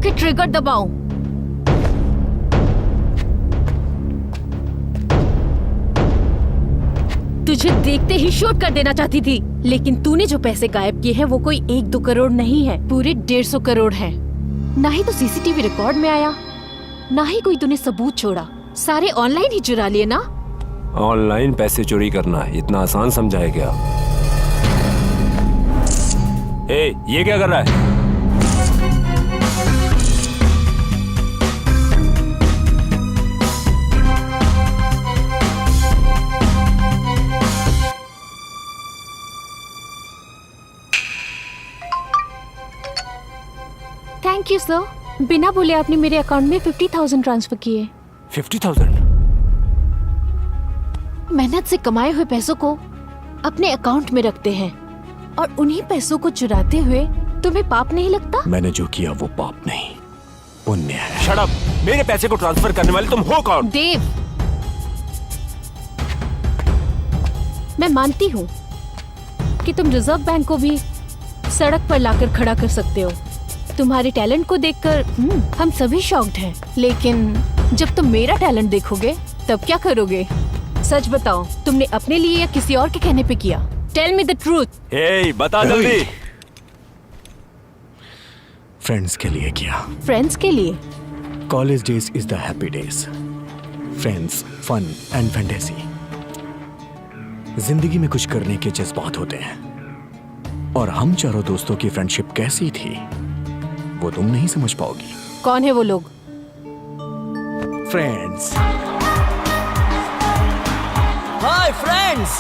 Okay, trigger दबाओ। तुझे देखते ही शूट कर देना चाहती थी, लेकिन तूने जो पैसे गायब किए हैं वो कोई 1-2 करोड़ नहीं है, पूरे 150 करोड़ हैं। ना ही तो सीसीटीवी रिकॉर्ड में आया, ना ही कोई तूने सबूत छोड़ा। सारे ऑनलाइन ही चुरा लिए ना? ऑनलाइन पैसे चोरी करना इतना आसान समझा है क्या? ये क्या कर रहा है? Thank you sir. बिना बोले आपने मेरे अकाउंट में 50,000 ट्रांसफर किए। 50,000? मेहनत से कमाए हुए पैसों को अपने अकाउंट में रखते हैं और उन्हीं पैसों को चुराते हुए तुम्हें पाप नहीं लगता? मैंने जो किया वो पाप नहीं, पुण्य है। Shut up! मेरे पैसे को ट्रांसफर करने वाले तुम हो कौन? देव, मैं मानती हूँ कि तुम रिजर्व बैंक को भी सड़क पर लाकर खड़ा कर सकते हो। तुम्हारे टैलेंट को देखकर हम सभी शॉक्ड हैं, लेकिन जब तुम मेरा टैलेंट देखोगे तब क्या करोगे? सच बताओ, तुमने अपने लिए या किसी और के कहने पे किया? Tell me the truth. Hey, बता जल्दी। फ्रेंड्स के लिए किया। फ्रेंड्स के लिए? College days is the happy days. Friends, fun and fantasy. जिंदगी में कुछ करने के जज्बात होते हैं, और हम चारों दोस्तों की फ्रेंडशिप कैसी थी वो तुम नहीं समझ पाओगी। कौन है वो लोग? फ्रेंड्स। हाय फ्रेंड्स,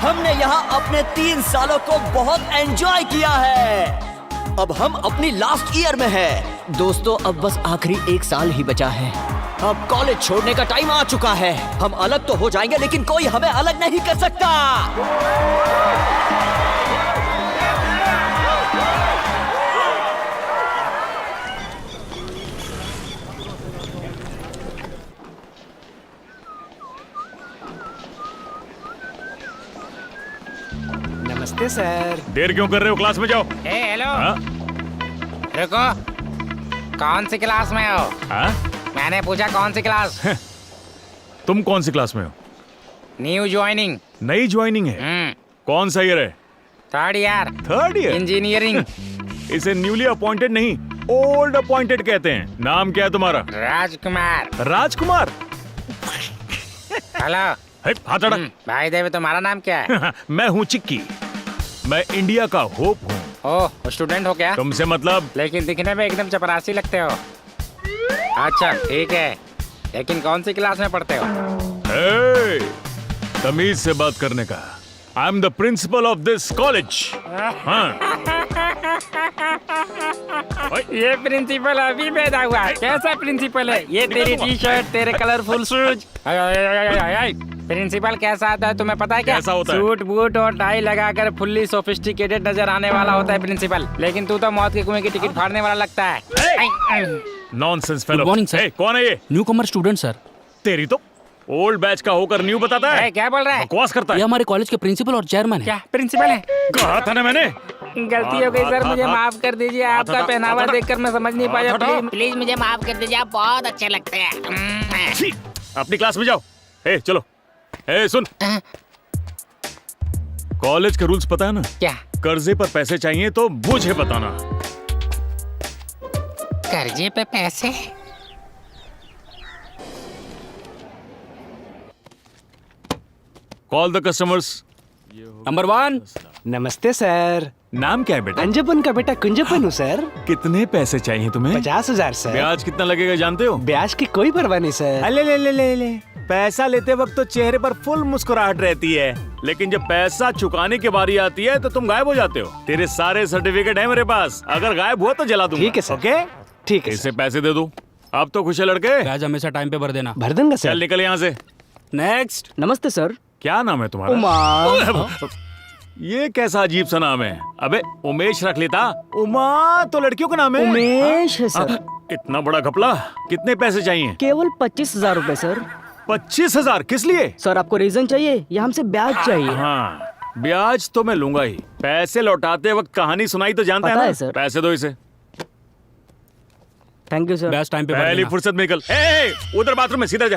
हमने यहाँ अपने 3 सालों को बहुत एंजॉय किया है। अब हम अपनी लास्ट ईयर में हैं। दोस्तों, अब बस आखिरी 1 साल ही बचा है। अब कॉलेज छोड़ने का टाइम आ चुका है। हम अलग तो हो जाएंगे, लेकिन कोई हमें अलग नहीं कर सकता। नमस्ते सर। देर क्यों कर रहे हो? क्लास में जाओ। हेलो। हाँ? रुको, कौन सी क्लास में हो? हाँ? मैंने पूछा कौन सी क्लास? तुम कौन सी क्लास में हो? New joining. नई ज्वाइनिंग है? कौन सा ईयर है? 3rd year. 3rd year? Engineering. इसे न्यूली अपॉइंटेड नहीं, ओल्ड अपॉइंटेड कहते हैं। नाम क्या है तुम्हारा? राजकुमार। राजकुमार? हेलो। हाथ हटा। भाई देव, तुम्हारा नाम क्या है? मैं हूँ चिक्की। मैं इंडिया का होप हूँ। ओह, स्टूडेंट हो क्या? तुमसे मतलब? लेकिन दिखने में एकदम चपरासी लगते हो। अच्छा ठीक है, लेकिन कौन सी क्लास में पढ़ते हो? तमीज से बात करने का। I am the principle of this college. ये प्रिंसिपल अभी पैदा हुआ है? कैसा प्रिंसिपल है ये? तेरी टी शर्ट, तेरे कलरफुल शूज। प्रिंसिपल कैसा आता है तुम्हें पता है क्या? कैसा होता है? सूट बूट और टाई लगाकर फुल्ली सोफिस्टिकेटेड नजर आने वाला होता है प्रिंसिपल। लेकिन तू तो मौत के कुएं की टिकट फाड़ने वाला लगता है। Nonsense fellow. Good morning sir. कौन है ये? न्यू कमर स्टूडेंट सर। तेरी तो ओल्ड बैच का होकर न्यू बताता है। क्या बोल रहा है? बकवास करता ये है। हमारे कॉलेज के प्रिंसिपल और चेयरमैन है। क्या प्रिंसिपल है? कहा था ना मैंने। गलती हो गई सर, मुझे माफ कर दीजिए। आपका पहनावा देखकर मैं समझ नहीं पाया। प्लीज मुझे माफ कर दीजिए, आप बहुत अच्छे लगते हैं। छी, अपनी क्लास में जाओ। चलो। सुन, कॉलेज के रूल्स पता है ना? क्या? कर्जे पर पैसे चाहिए तो मुझे बताना। कर्जे पे पैसे? Call the customers. नंबर 1। नमस्ते सर। नाम क्या है बेटा? अंजपन का बेटा कुंजपन हूँ सर। कितने पैसे चाहिए तुम्हें? 50,000 सर। ब्याज कितना लगेगा जानते हो? ब्याज की कोई परवाह नहीं सर। अले ले ले ले ले। पैसा लेते वक्त तो चेहरे पर फुल मुस्कुराहट रहती है, लेकिन जब पैसा चुकाने की बारी आती है तो तुम गायब हो जाते हो। तेरे सारे सर्टिफिकेट है मेरे पास, अगर गायब हुआ तो जला दूंगा। ठीक है सर। ओके? ठीक है। इसे पैसे दे दो। अब तो खुश है लड़के। ब्याज हमेशा टाइम पे भर देना। भर दूंगा चल सर। निकल यहाँ से। नेक्स्ट। नमस्ते सर। क्या नाम है तुम्हारा? उमा। ये कैसा अजीब सा नाम है? अबे उमेश रख लेता। उमा तो लड़कियों का नाम है। उमेश है सर। इतना बड़ा घपला। कितने पैसे चाहिए? केवल 25,000 रूपए सर। 25,000? किस लिए? सर आपको रीजन चाहिए या हमसे ब्याज चाहिए? हाँ, ब्याज तो मैं लूंगा ही। पैसे लौटाते वक्त कहानी सुनाई तो जानता पता है है ना? सर। पैसे दो इसे। Thank you sir. Best time पे भर पहली देना। फुर्सत में निकल। ए, उधर बाथरूम में सीधा जा।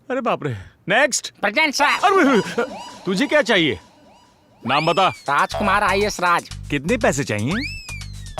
अरे बाप रे। नेक्स्ट। Present sir. अरे तुझे क्या चाहिए? नाम बता। राजकुमार IAS राज। कितने पैसे चाहिए?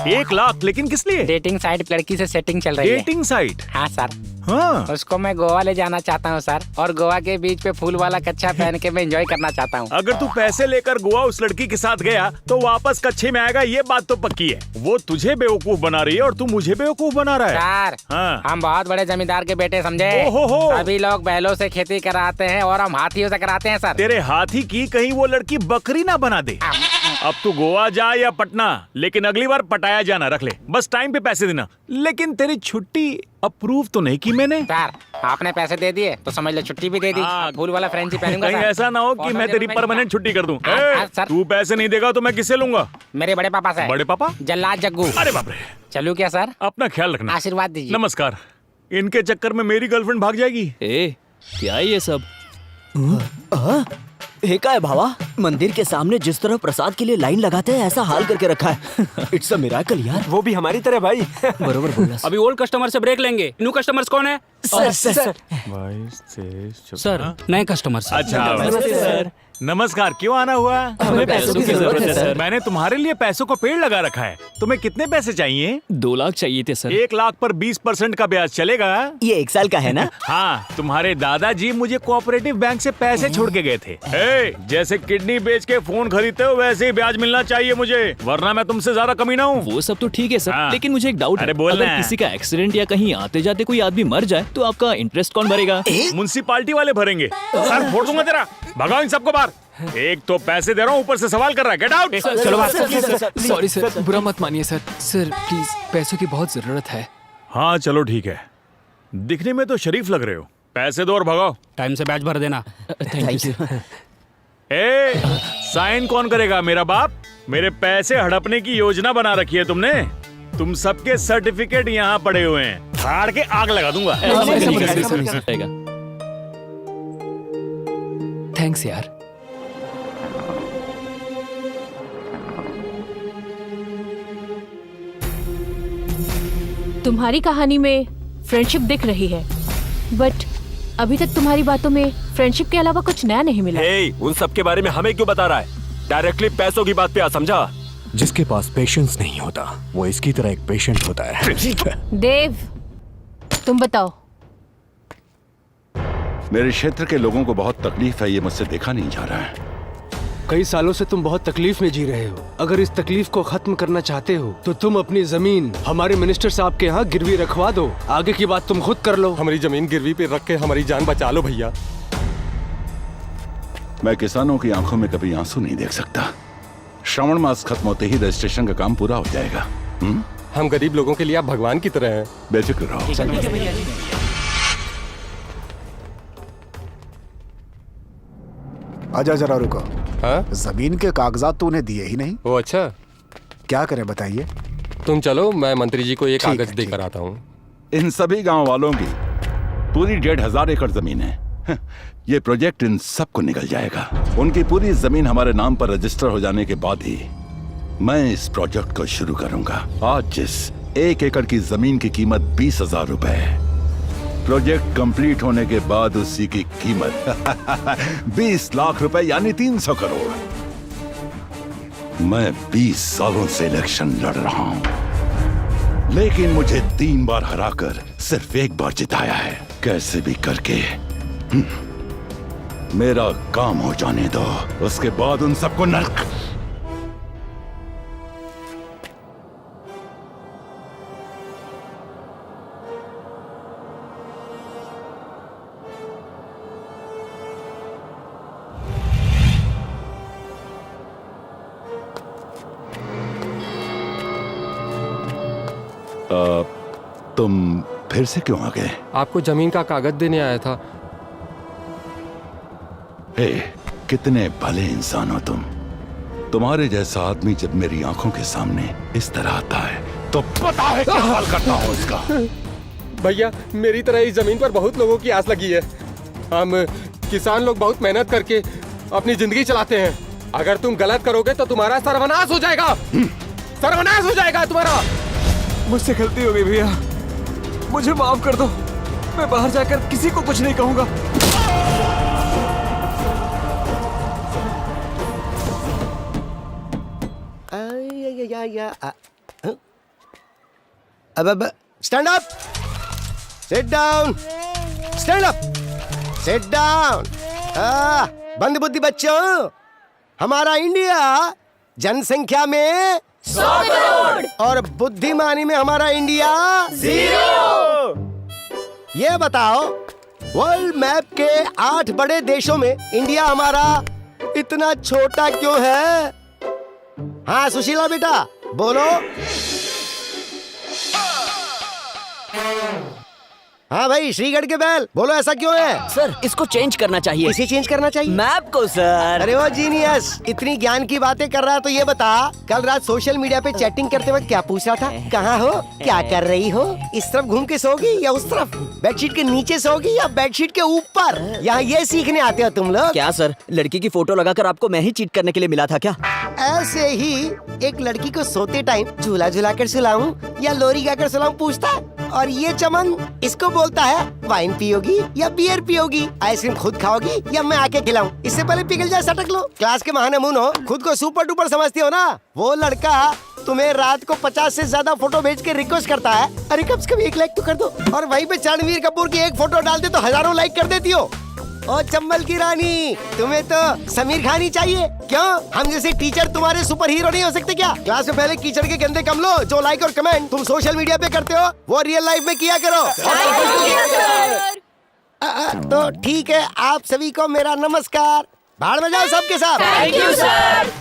1 लाख। लेकिन किस लिए? डेटिंग साइट लड़की से सेटिंग चल रही है। Dating site? हाँ सर। हाँ। उसको मैं गोवा ले जाना चाहता हूँ सर, और गोवा के बीच पे फूल वाला कच्छा पहन के मैं एंजॉय करना चाहता हूँ। अगर तू पैसे लेकर गोवा उस लड़की के साथ गया तो वापस कच्छे में आएगा, ये बात तो पक्की है। वो तुझे बेवकूफ बना रही है और तू मुझे बेवकूफ बना रहा है। सर हाँ। हम बहुत बड़े जमींदार के बेटे समझे। ओहो। सभी लोग बैलों से खेती कराते हैं और हम हाथियों से कराते हैं सर। तेरे हाथी की कहीं वो लड़की बकरी ना बना दे। अब तू गोवा जा या पटना, लेकिन अगली बार पटाया जाना रख ले। बस टाइम पे पैसे देना। लेकिन तेरी छुट्टी अप्रूव तो नहीं की मैंने। सर आपने पैसे दे दिए तो समझ लो छुट्टी भी दे दी। हाँ। फूल वाला फ्रेंची पहनूंगा कहीं सर। ऐसा ना हो कि मैं तेरी परमानेंट छुट्टी कर दूं। हाँ, हाँ, सर। तू पैसे नहीं देगा तो मैं किससे लूंगा? मेरे बड़े पापा से। बड़े पापा? जल्लाद जग्गू। अरे बाप रे। चलूं क्या सर? अपना ख्याल रखना। आशीर्वाद दीजिए। नमस्कार। इनके चक्कर में मेरी गर्लफ्रेंड भाग जाएगी। ए, क्या ये सब? हे का है भावा, मंदिर के सामने जिस तरह प्रसाद के लिए लाइन लगाते हैं ऐसा हाल करके रखा है। इट्स अ मिरेकल यार। वो भी हमारी तरह भाई। बरोबर बोला। अभी ओल्ड कस्टमर से ब्रेक लेंगे। न्यू कस्टमर्स कौन है? सर सर नए कस्टमर्स। अच्छा सर। नमस्कार। क्यों आना हुआ? हमें पैसों की जरूरत है सर। मैंने तुम्हारे लिए पैसों का पेड़ लगा रखा है। तुम्हें कितने पैसे चाहिए? 2 लाख चाहिए थे सर। 1 लाख पर 20% का ब्याज चलेगा? ये 1 साल का है ना? हाँ, तुम्हारे दादाजी मुझे कोऑपरेटिव बैंक से पैसे छोड़ के गए थे। जैसे किडनी बेच के फोन खरीदते हो वैसे ही ब्याज मिलना चाहिए मुझे, वरना मैं तुमसे ज्यादा कमीना हूँ। वो सब तो ठीक है सर, हाँ। लेकिन मुझे एक डाउट अरे है। बोलना अगर है। किसी का एक्सीडेंट या कहीं आते जाते कोई आदमी मर जाए तो आपका इंटरेस्ट कौन भरेगा? म्युनिसिपालिटी वाले भरेंगे। सर फोड़ दूंगा तेरा। भगाओ इन सबको बाहर। एक तो पैसे दे रहा हूँ, ऊपर से सवाल कर रहा है। Get out. चलो बात। सॉरी सर, बुरा मत मानिए सर। सर प्लीज, पैसों की बहुत जरूरत है। हाँ चलो ठीक है। दिखने में तो शरीफ लग रहे हो। पैसे दो और भगाओ। टाइम से बैच भर देना। Thank you sir. साइन कौन करेगा? मेरा बाप। मेरे पैसे हड़पने की योजना बना रखी है तुमने। तुम सबके सर्टिफिकेट यहाँ पड़े हुए हैं, फाड़ के आग लगा दूंगा। थैंक्स यार। तुम्हारी कहानी में फ्रेंडशिप दिख रही है, बट अभी तक तुम्हारी बातों में फ्रेंडशिप के अलावा कुछ नया नहीं मिला। उन सब के बारे में हमें क्यों बता रहा है? डायरेक्टली पैसों की बात पे आ, समझा? जिसके पास पेशेंस नहीं होता वो इसकी तरह एक पेशेंट होता है। देव, तुम बताओ। मेरे क्षेत्र के लोगों को बहुत तकलीफ है, ये मुझसे देखा नहीं जा रहा है। कई सालों से तुम बहुत तकलीफ में जी रहे हो। अगर इस तकलीफ को खत्म करना चाहते हो तो तुम अपनी जमीन हमारे मिनिस्टर साहब के यहाँ गिरवी रखवा दो। आगे की बात तुम खुद कर लो। हमारी जमीन गिरवी पे रख के हमारी जान बचा लो भैया। मैं किसानों की आंखों में कभी आंसू नहीं देख सकता। श्रावण मास खत्म होते ही रजिस्ट्रेशन का काम पूरा हो जाएगा। हम गरीब लोगों के लिए आप भगवान की तरह हैं। बेफिक्र रहो। आजा जरा रुको। हाँ? जमीन के कागजात तो उन्हें दिए ही नहीं। ओ अच्छा, क्या करें बताइए। तुम चलो, मैं मंत्री जी को ये कागज देकर आता हूँ। इन सभी गांव वालों की पूरी 1,500 एकड़ जमीन है। ये प्रोजेक्ट इन सबको निकल जाएगा। उनकी पूरी जमीन हमारे नाम पर रजिस्टर हो जाने के बाद ही मैं इस प्रोजेक्ट को शुरू करूंगा। आज जिस 1 एकड़ की जमीन की कीमत 20,000 रुपए है, प्रोजेक्ट कंप्लीट होने के बाद उसी की कीमत 20 लाख रुपए यानी 300 करोड़। मैं 20 सालों से इलेक्शन लड़ रहा हूं, लेकिन मुझे 3 बार हराकर सिर्फ 1 बार जिताया है। कैसे भी करके मेरा काम हो जाने दो, उसके बाद उन सबको नर्क। तुम फिर से क्यों आ गए? आपको जमीन का कागज देने आया था। हे, कितने भले इंसान हो तुम। तुम्हारे जैसा आदमी जब मेरी आंखों के सामने इस तरह आता है तो पता है क्या हाल करता हूं उसका। भैया, मेरी तरह इस जमीन पर बहुत लोगों की आस लगी है। हम किसान लोग बहुत मेहनत करके अपनी जिंदगी चलाते हैं। अगर तुम गलत करोगे तो तुम्हारा सर्वनाश हो जाएगा। सर्वनाश हो जाएगा तुम्हारा। मुझसे गलती हो गई भैया। मुझे माफ कर दो। मैं बाहर जाकर किसी को कुछ नहीं कहूंगा। अब stand up, sit down, stand up, sit down. बंद बुद्धि बच्चों, हमारा इंडिया जनसंख्या में 100 करोड़ और बुद्धिमानी में हमारा इंडिया 0। ये बताओ, वर्ल्ड मैप के 8 बड़े देशों में इंडिया हमारा इतना छोटा क्यों है? हाँ सुशीला बेटा बोलो। हाँ भाई श्रीगढ़ के बैल बोलो, ऐसा क्यों है? सर इसको चेंज करना चाहिए। इसे चेंज करना चाहिए? मैप को सर। अरे वो जीनियस, इतनी ज्ञान की बातें कर रहा है तो ये बता, कल रात सोशल मीडिया पे चैटिंग करते वक्त क्या पूछ रहा था? कहाँ हो, क्या कर रही हो, इस तरफ घूम के सोगी या उस तरफ, बेडशीट के नीचे सोगी या बेडशीट के ऊपर? यहाँ ये सीखने आते हो तुम लोग? क्या सर, लड़की की फोटो लगाकर आपको मैं ही चीट करने के लिए मिला था क्या? ऐसे ही एक लड़की को सोते टाइम झूला झूला कर सुलाऊं या लोरी गाकर सुलाऊं पूछता है, और ये चमन इसको बोलता है वाइन पियोगी या बियर पियोगी, आइसक्रीम खुद खाओगी या मैं आके खिलाऊं? इससे पहले पिघल जाए सटक लो। क्लास के महानमून हो, खुद को सुपर डुपर समझती हो ना? वो लड़का तुम्हें रात को 50 से ज्यादा फोटो भेज के रिक्वेस्ट करता है, अरे कम से कम 1 लाइक तो कर दो, और वहीं पे रणवीर कपूर की एक फोटो डाल दे तो हजारों लाइक कर देती हो। ओ चंबल की रानी, तुम्हें तो समीर खान ही चाहिए। क्यों, हम जैसे टीचर तुम्हारे सुपर हीरो नहीं हो सकते क्या? क्लास में पहले कीचड़ के गंदे कम लो, जो लाइक और कमेंट तुम सोशल मीडिया पे करते हो वो रियल लाइफ में किया करो। तो ठीक है, आप सभी को मेरा नमस्कार। भाड़ में जाओ सबके साथ। Thank you sir.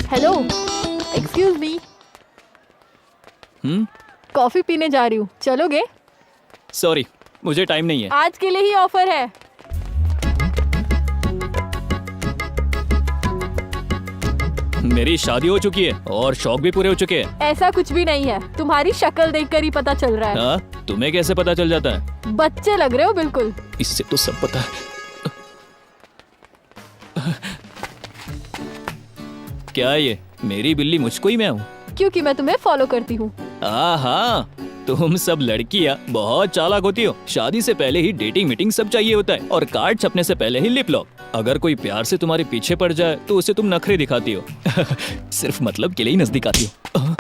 Hello, excuse me, coffee पीने जा रही हूँ, चलोगे? सॉरी, मुझे टाइम नहीं है। आज के लिए ही ऑफर है। मेरी शादी हो चुकी है और शौक भी पूरे हो चुके हैं। ऐसा कुछ भी नहीं है, तुम्हारी शक्ल देखकर ही पता चल रहा है। हाँ, तुम्हें कैसे पता चल जाता है? बच्चे लग रहे हो बिल्कुल। इससे तो सब पता है। क्या ये मेरी बिल्ली मुझको ही मैं हूँ? क्योंकि मैं तुम्हें फॉलो करती हूँ। हाँ, तुम सब लड़कियाँ बहुत चालाक होती हो। शादी से पहले ही डेटिंग मीटिंग सब चाहिए होता है, और कार्ड छपने से पहले ही लिप लॉक। अगर कोई प्यार से तुम्हारे पीछे पड़ जाए तो उसे तुम नखरे दिखाती हो। सिर्फ मतलब के लिए ही नजदीक आती हो।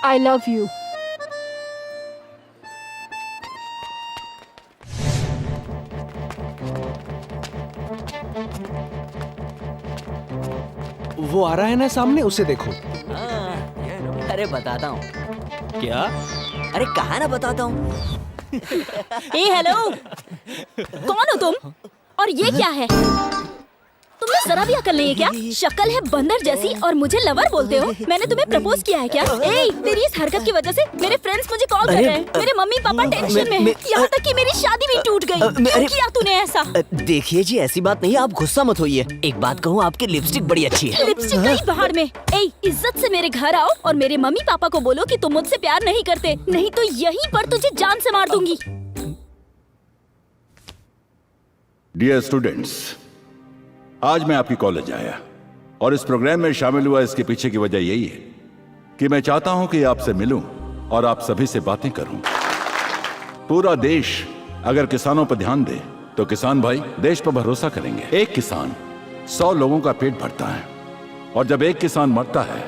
I love you. वो आ रहा है ना सामने, उसे देखो। अरे बताता हूँ। क्या? अरे कहा ना बताता हूँ। ए हेलो, कौन हो तुम और ये क्या है? तुम्हें जरा भी अकल नहीं है क्या? शक्ल है बंदर जैसी और मुझे लवर बोलते हो? मैंने तुम्हें प्रपोज किया है क्या? ए, तेरी इस हरकत की वजह से मेरे फ्रेंड्स मुझे कॉल कर रहे हैं। मेरे मम्मी पापा टेंशन में हैं। यहाँ तक कि मेरी शादी भी टूट गई। क्यों किया तूने ऐसा? देखिए जी, ऐसी बात नहीं है, आप गुस्सा मत होइए। एक बात कहूँ, आपकी लिपस्टिक बड़ी अच्छी है। लिपस्टिक गई बाहर में। ए, इज्जत से मेरे घर आओ और मेरे मम्मी पापा को बोलो कि तुम मुझसे प्यार नहीं करते, नहीं तो यहीं पर तुझे जान से मार दूंगी। डियर स्टूडेंट्स, आज मैं आपकी कॉलेज आया और इस प्रोग्राम में शामिल हुआ। इसके पीछे की वजह यही है कि मैं चाहता हूं कि आपसे मिलूं और आप सभी से बातें करूं। पूरा देश अगर किसानों पर ध्यान दे तो किसान भाई देश पर भरोसा करेंगे। एक किसान 100 लोगों का पेट भरता है, और जब एक किसान मरता है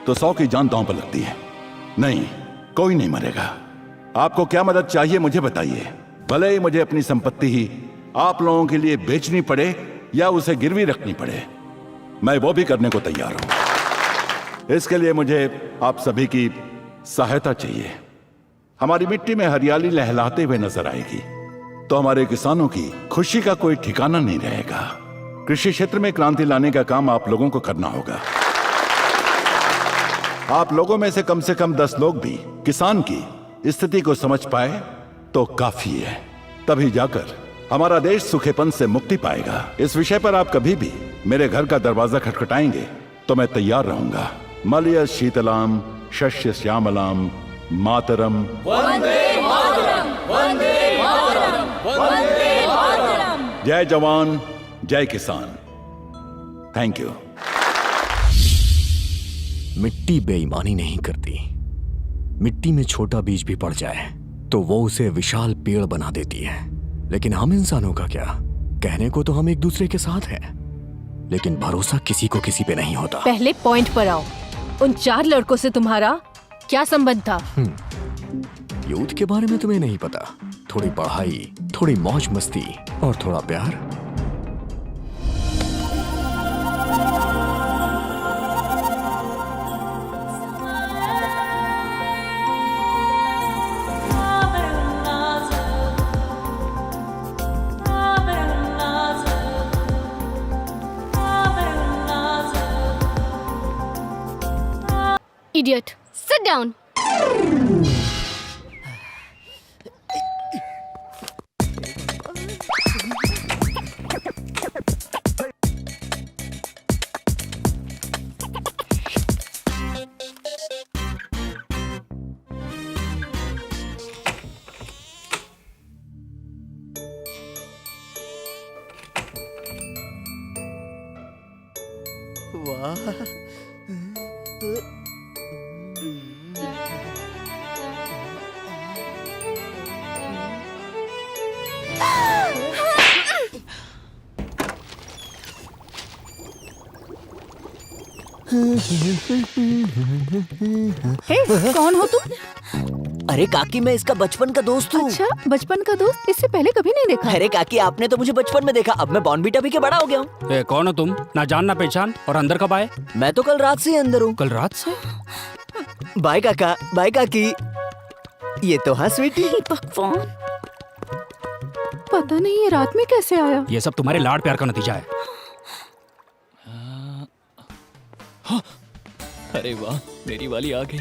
तो 100 की जान दांव पर लगती है। नहीं, कोई नहीं मरेगा। आपको क्या मदद चाहिए मुझे बताइए। भले ही मुझे अपनी संपत्ति ही आप लोगों के लिए बेचनी पड़े या उसे गिरवी रखनी पड़े, मैं वो भी करने को तैयार हूं। इसके लिए मुझे आप सभी की सहायता चाहिए। हमारी मिट्टी में हरियाली लहलाते हुए नजर आएगी तो हमारे किसानों की खुशी का कोई ठिकाना नहीं रहेगा। कृषि क्षेत्र में क्रांति लाने का काम आप लोगों को करना होगा। आप लोगों में से कम 10 लोग भी किसान की स्थिति को समझ पाए तो काफी है। तभी जाकर हमारा देश सूखेपन से मुक्ति पाएगा। इस विषय पर आप कभी भी मेरे घर का दरवाजा खटखटाएंगे तो मैं तैयार रहूंगा। मलय शीतलाम शस्य श्यामलाम मातरम वंदे मातरम। जय जवान जय किसान। Thank you. मिट्टी बेईमानी नहीं करती। मिट्टी में छोटा बीज भी पड़ जाए तो वो उसे विशाल पेड़ बना देती है। लेकिन हम इंसानों का क्या? कहने को तो हम एक दूसरे के साथ हैं, लेकिन भरोसा किसी को किसी पे नहीं होता। पहले पॉइंट पर आओ। उन 4 लड़कों से तुम्हारा क्या संबंध था? यूथ के बारे में तुम्हें नहीं पता। थोड़ी पढ़ाई, थोड़ी मौज मस्ती और थोड़ा प्यार। Idiot. Sit down. हे, कौन हो तुम? अरे काकी, मैं इसका बचपन का दोस्त हूँ। अच्छा, बचपन का दोस्त? इससे पहले कभी नहीं देखा। अरे काकी, आपने तो मुझे बचपन में देखा, अब मैं बॉर्नवीटा पी के बड़ा हो गया हूँ। कौन हो तुम? ना जान ना पहचान, और अंदर कब आए? मैं तो कल रात से ही अंदर हूँ। कल रात से? बाय काका, बाय काकी। ये तो हाँ स्वीटी। भगवान, पता नहीं ये रात में कैसे आया। ये सब तुम्हारे लाड प्यार का नतीजा है। अरे वाह, मेरी वाली आ गई।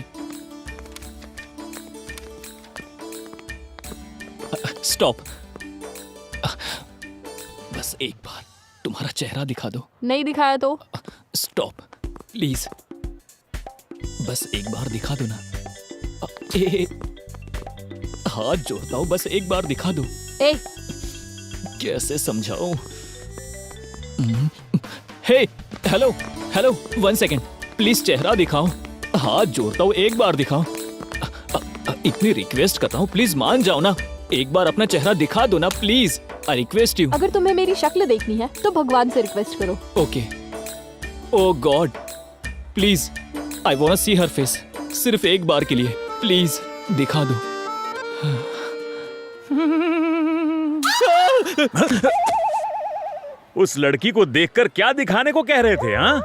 स्टॉप। बस एक बार तुम्हारा चेहरा दिखा दो। नहीं दिखाया तो? स्टॉप प्लीज, बस एक बार दिखा दो ना। हाथ जोड़ता हूँ, बस एक बार दिखा दो। कैसे समझाऊं? हे, हेलो हेलो, 1 सेकेंड प्लीज, चेहरा दिखाओ। हाथ जोड़ता हूँ, एक बार दिखाओ। इतनी रिक्वेस्ट करता हूँ, प्लीज मान जाओ ना। एक बार अपना चेहरा दिखा दो ना प्लीज, आई रिक्वेस्ट यू। अगर तुम्हें मेरी शक्ल देखनी है तो भगवान से रिक्वेस्ट करो। Okay. Oh god, please I want to see her face. सिर्फ एक बार के लिए प्लीज दिखा दो। उस लड़की को देखकर क्या दिखाने को कह रहे थे? हाँ,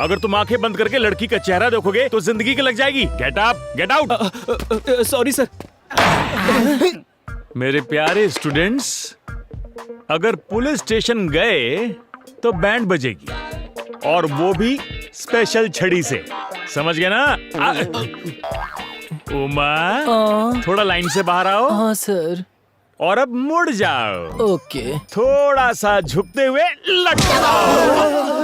अगर तुम आंखें बंद करके लड़की का चेहरा देखोगे तो जिंदगी की लग जाएगी। Get up, get out. Sorry sir. मेरे प्यारे स्टूडेंट्स, अगर पुलिस स्टेशन गए तो बैंड बजेगी, और वो भी स्पेशल छड़ी से। समझ गए ना? उमा, थोड़ा लाइन से बाहर आओ। हाँ सर। और अब मुड़ जाओ। ओके। थोड़ा सा झुकते हुए लटकाओ।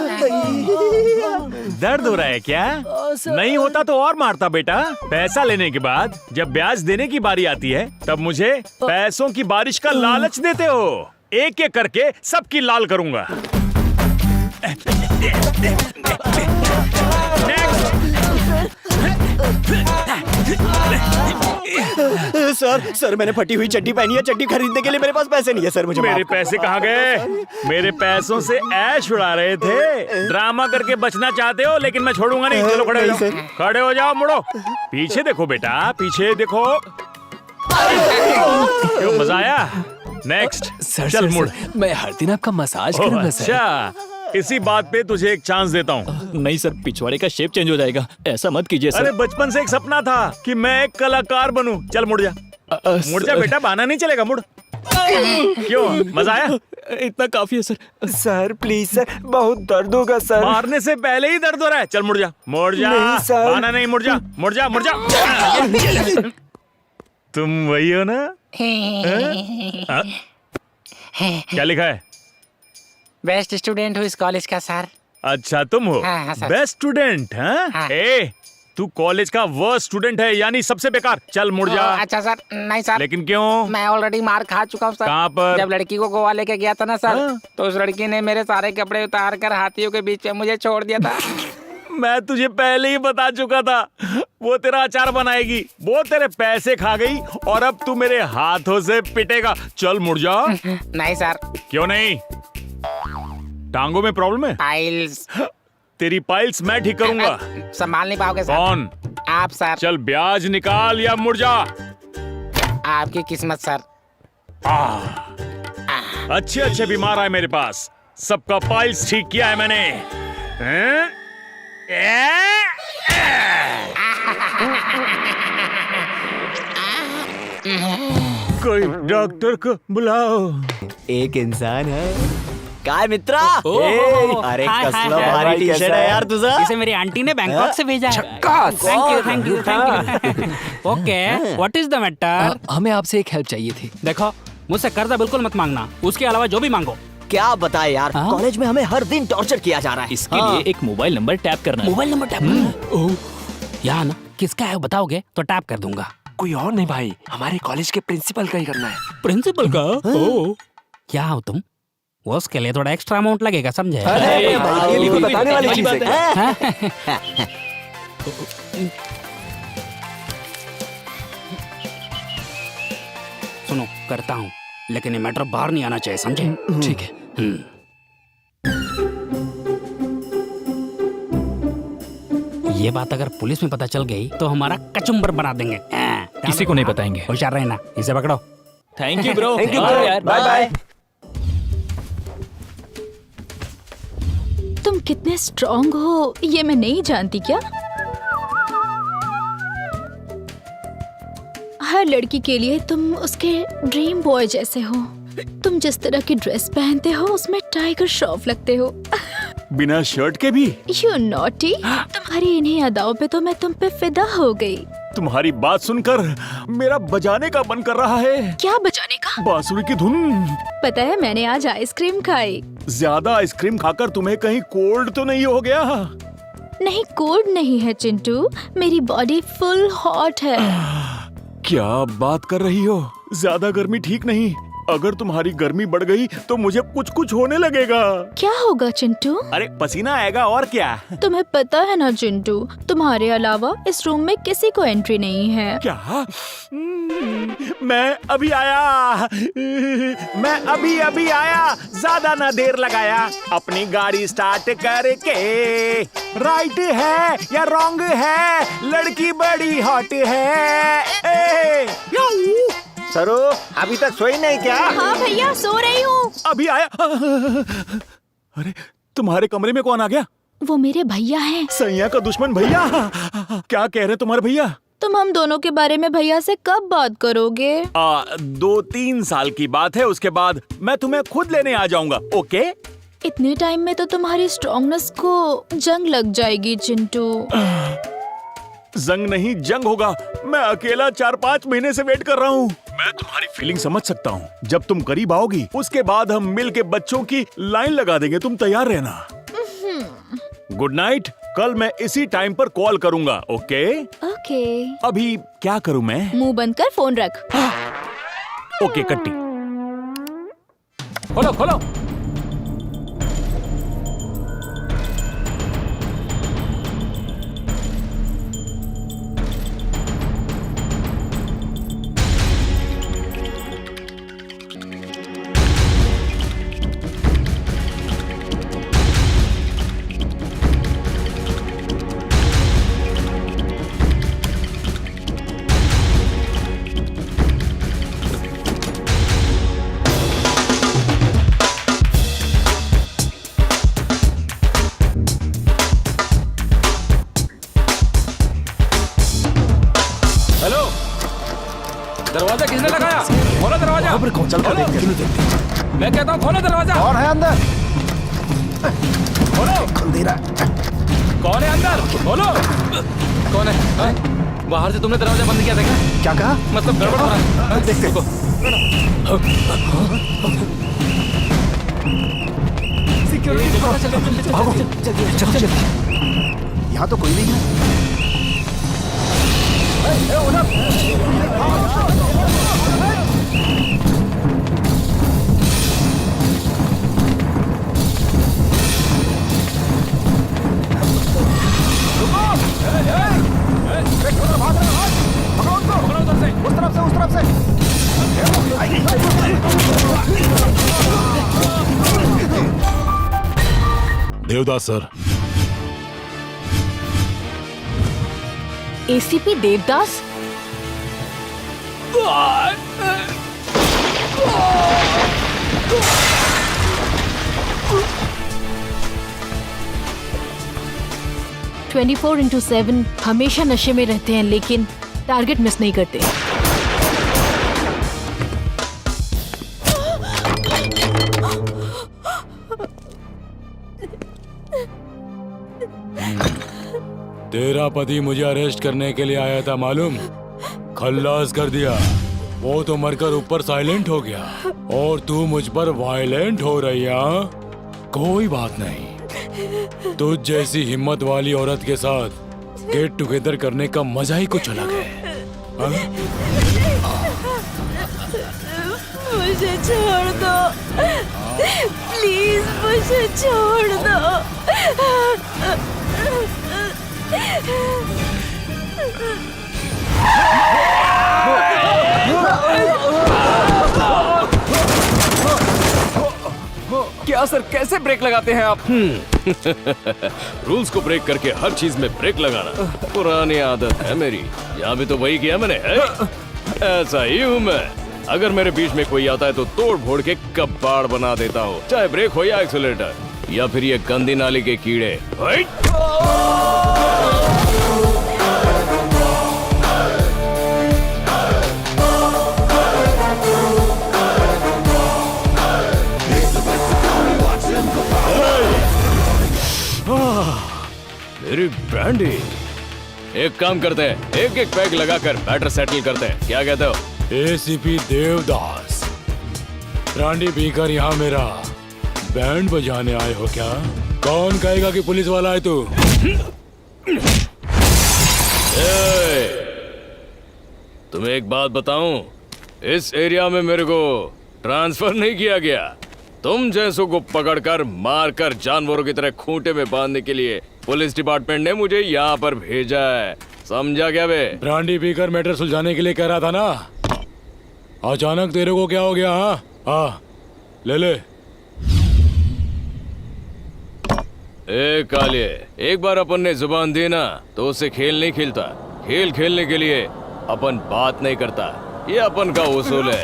दर्द हो रहा है क्या? नहीं होता तो और मारता बेटा। पैसा लेने के बाद जब ब्याज देने की बारी आती है तब मुझे पैसों की बारिश का लालच देते हो। एक एक करके सबकी लाल करूंगा। सर मैंने फटी हुई चड्डी पहनी है। चड्डी खरीदने के लिए मेरे पास पैसे नहीं है सर। मुझे मेरे पैसे कहाँ गए? मेरे पैसों से ऐश उड़ा रहे थे। ड्रामा करके बचना चाहते हो, लेकिन मैं छोड़ूंगा नहीं। चलो खड़े हो जाओ, खड़े हो जाओ, मुड़ो। पीछे देखो बेटा, पीछे देखो। क्यों, मजा आया? नेक्स्ट। सर, चल मुड़। मैं हर दिन आपका मसाज करूंगा सर। अच्छा, इसी बात पे तुझे एक चांस देता हूँ। नहीं सर, पिछवाड़े का शेप चेंज हो जाएगा, ऐसा मत कीजिए सर। अरे बचपन से एक सपना था कि मैं एक कलाकार बनूं। चल मुड़ जा, मुड़ जा बेटा, बहाना नहीं चलेगा, मुड़। क्यों, मजा आया? इतना काफी है सर। सर प्लीज सर, बहुत दर्द होगा सर। मारने से पहले ही दर्द हो रहा है। चल मुड़ जा, मुड़ जा। बहाना नहीं, मुड़ जा, मुड़ जा, मुड़ जा। तुम वही हो ना? क्या लिखा है? बेस्ट स्टूडेंट हूँ इस कॉलेज का सर। अच्छा, तुम हो? हाँ, सर। Best student? हाँ? हाँ। तू कॉलेज का वर्स्ट स्टूडेंट है, यानी सबसे बेकार। चल मुड़ जा। अच्छा सर, नहीं सर। लेकिन क्यों? मैं ऑलरेडी मार खा चुका हूँ सर। कहाँ पर? जब लड़की को गोवा लेके गया था ना सर, हाँ? तो उस लड़की ने मेरे सारे कपड़े उतार कर हाथियों के बीच में मुझे छोड़ दिया था। मैं तुझे पहले ही बता चुका था वो तेरा अचार बनाएगी। वो तेरे पैसे खा गई और अब तू मेरे हाथों से पिटेगा। चल मुड़ जा। नहीं सर। क्यों नहीं? टांगों में प्रॉब्लम है? पाइल्स। तेरी पाइल्स मैं ठीक करूंगा। संभाल नहीं पाओगे सर। कौन? आप सर। चल ब्याज निकाल या मुड़ जा। आपकी किस्मत सर। अच्छे अच्छे बीमार आए मेरे पास, सबका पाइल्स ठीक किया है मैंने। हैं? कोई डॉक्टर को बुलाओ। एक इंसान है काय मित्रा। ओह, अरे हाय, कसला हाय, भारी हाय, टी शर्ट है यार तुझा। इसे मेरी आंटी ने बैंकॉक से भेजा है। Thank you. Okay, what is the matter? हमें आपसे एक हेल्प चाहिए थी। देखो, मुझसे कर्जा बिल्कुल मत मांगना, उसके अलावा जो भी मांगो। क्या बताए यार, कॉलेज में हमें हर दिन टॉर्चर किया जा रहा है। इसके लिए एक मोबाइल नंबर टैप करना है। मोबाइल नंबर टैप करना है? यहाँ ना, किसका है बताओगे तो टैप कर दूंगा। कोई और नहीं भाई, हमारे कॉलेज के प्रिंसिपल का ही करना है। प्रिंसिपल का? ओह, क्या हो तुम? वो उसके लिए थोड़ा एक्स्ट्रा अमाउंट लगेगा, समझे? अरे भाई, ये भी कोई बताने वाली चीज है। सुनो, करता हूँ, लेकिन ये मैटर बाहर नहीं आना चाहिए, समझे? ठीक है। ये बात अगर पुलिस में पता चल गई तो हमारा कचुम्बर बना देंगे। किसी को नहीं बताएंगे। होशियार रहना, इसे पकड़ो। Thank you bro. Thank you यार, बाय बाय। तुम कितने स्ट्रांग हो ये मैं नहीं जानती क्या? हर लड़की के लिए तुम उसके ड्रीम बॉय जैसे हो। तुम जिस तरह की ड्रेस पहनते हो उसमें टाइगर श्रॉफ लगते हो। बिना शर्ट के भी? You naughty. तुम्हारी इन्हीं अदाओं पे तो मैं तुम पे फिदा हो गई। तुम्हारी बात सुनकर मेरा बजाने का मन कर रहा है। क्या बजाने का? बांसुरी की धुन। पता है मैंने आज आइसक्रीम खाई। ज्यादा आइसक्रीम खाकर तुम्हें कहीं कोल्ड तो नहीं हो गया? नहीं, कोल्ड नहीं है चिंटू, मेरी बॉडी फुल हॉट है। क्या बात कर रही हो? ज्यादा गर्मी ठीक नहीं। अगर तुम्हारी गर्मी बढ़ गई तो मुझे कुछ कुछ होने लगेगा। क्या होगा चिंटू? अरे पसीना आएगा और क्या। तुम्हें पता है ना चिंटू, तुम्हारे अलावा इस रूम में किसी को एंट्री नहीं है। क्या? मैं अभी आया। मैं अभी आया, ज्यादा ना देर लगाया। अपनी गाड़ी स्टार्ट करके। राइट है या रॉन्ग है, लड़की बड़ी हॉट है। सरो अभी तक सोई नहीं क्या? हाँ भैया, सो रही हूँ। अभी आया। अरे तुम्हारे कमरे में कौन आ गया? वो मेरे भैया हैं। सैया का दुश्मन भैया। क्या कह रहे तुम्हारे भैया? तुम हम दोनों के बारे में भैया से कब बात करोगे? 2-3 साल की बात है, उसके बाद मैं तुम्हें खुद लेने आ जाऊंगा। ओके? इतने टाइम में तो तुम्हारी स्ट्रॉन्गनेस को जंग लग जाएगी चिंटू। जंग नहीं जंग होगा। मैं अकेला 4-5 महीने से वेट कर रहा हूँ। मैं तुम्हारी फीलिंग समझ सकता हूँ। जब तुम करीब आओगी उसके बाद हम मिल के बच्चों की लाइन लगा देंगे। तुम तैयार रहना। Good night. कल मैं इसी टाइम पर कॉल करूंगा। ओके? ओके। अभी क्या करूँ मैं? मुंह बंद कर फोन रख। ओके कट्टी। खोलो खोलो। दरवाजा किसने लगाया? खोलो दरवाजा। कौन चल रहा है? मैं कहता हूँ खोलो दरवाजा। कौन है अंदर? खोलो। खुल दे रहा। कौन है अंदर? खोलो। कौन है? बाहर से तुमने दरवाजा बंद किया था क्या? क्या कहा? मतलब गड़बड़ हो रहा है। देखते रुको। सिक्योरिटी, भागो, जल्दी, यहाँ तो कोई नहीं है। Devdas sir. ACP Devdas? Twenty 24/7 हमेशा नशे में रहते हैं, लेकिन टारगेट मिस नहीं करते। तेरा पति मुझे अरेस्ट करने के लिए आया था मालूम, खल्लास कर दिया। वो तो मरकर ऊपर साइलेंट हो गया और तू मुझ पर वायलेंट हो रही है। कोई बात नहीं, तुझ जैसी हिम्मत वाली औरत के साथ गेट टुगेदर करने का मजा ही कुछ अलग है। मुझे छोड़ दो, प्लीज मुझे छोड़ दो। क्या सर, कैसे ब्रेक लगाते हैं आप? रूल्स को ब्रेक करके हर चीज में ब्रेक लगाना पुरानी आदत है मेरी। यहाँ भी तो वही किया मैंने है? ऐसा ही हूँ मैं। अगर मेरे बीच में कोई आता है तो तोड़ फोड़ के कबाड़ बना देता हूँ, चाहे ब्रेक हो या एक्सीलरेटर या फिर ये गंदी नाली के कीड़े। मेरी ब्रांडी। एक काम करते हैं, एक एक पैक लगाकर मैटर सेटल करते हैं, क्या कहते हो? एसीपी देवदास, ब्रांडी पीकर यहाँ मेरा बैंड बजाने आए हो क्या? कौन कहेगा कि पुलिस वाला है तू? तुम्हें एक बात बताऊं, इस एरिया में मेरे को ट्रांसफर नहीं किया गया। तुम जैसों को पकड़कर मारकर जानवरों की तरह खूंटे में बांधने के लिए पुलिस डिपार्टमेंट ने मुझे यहाँ पर भेजा है, समझा क्या बे? ब्रांडी पीकर मैटर सुलझाने के लिए कह रहा था ना, अचानक तेरे को क्या हो गया? हाँ ले ले। ए कालिए, एक बार अपन ने जुबान दी ना तो उससे खेल नहीं खेलता। खेल खेलने के लिए अपन बात नहीं करता, ये अपन का उसूल है।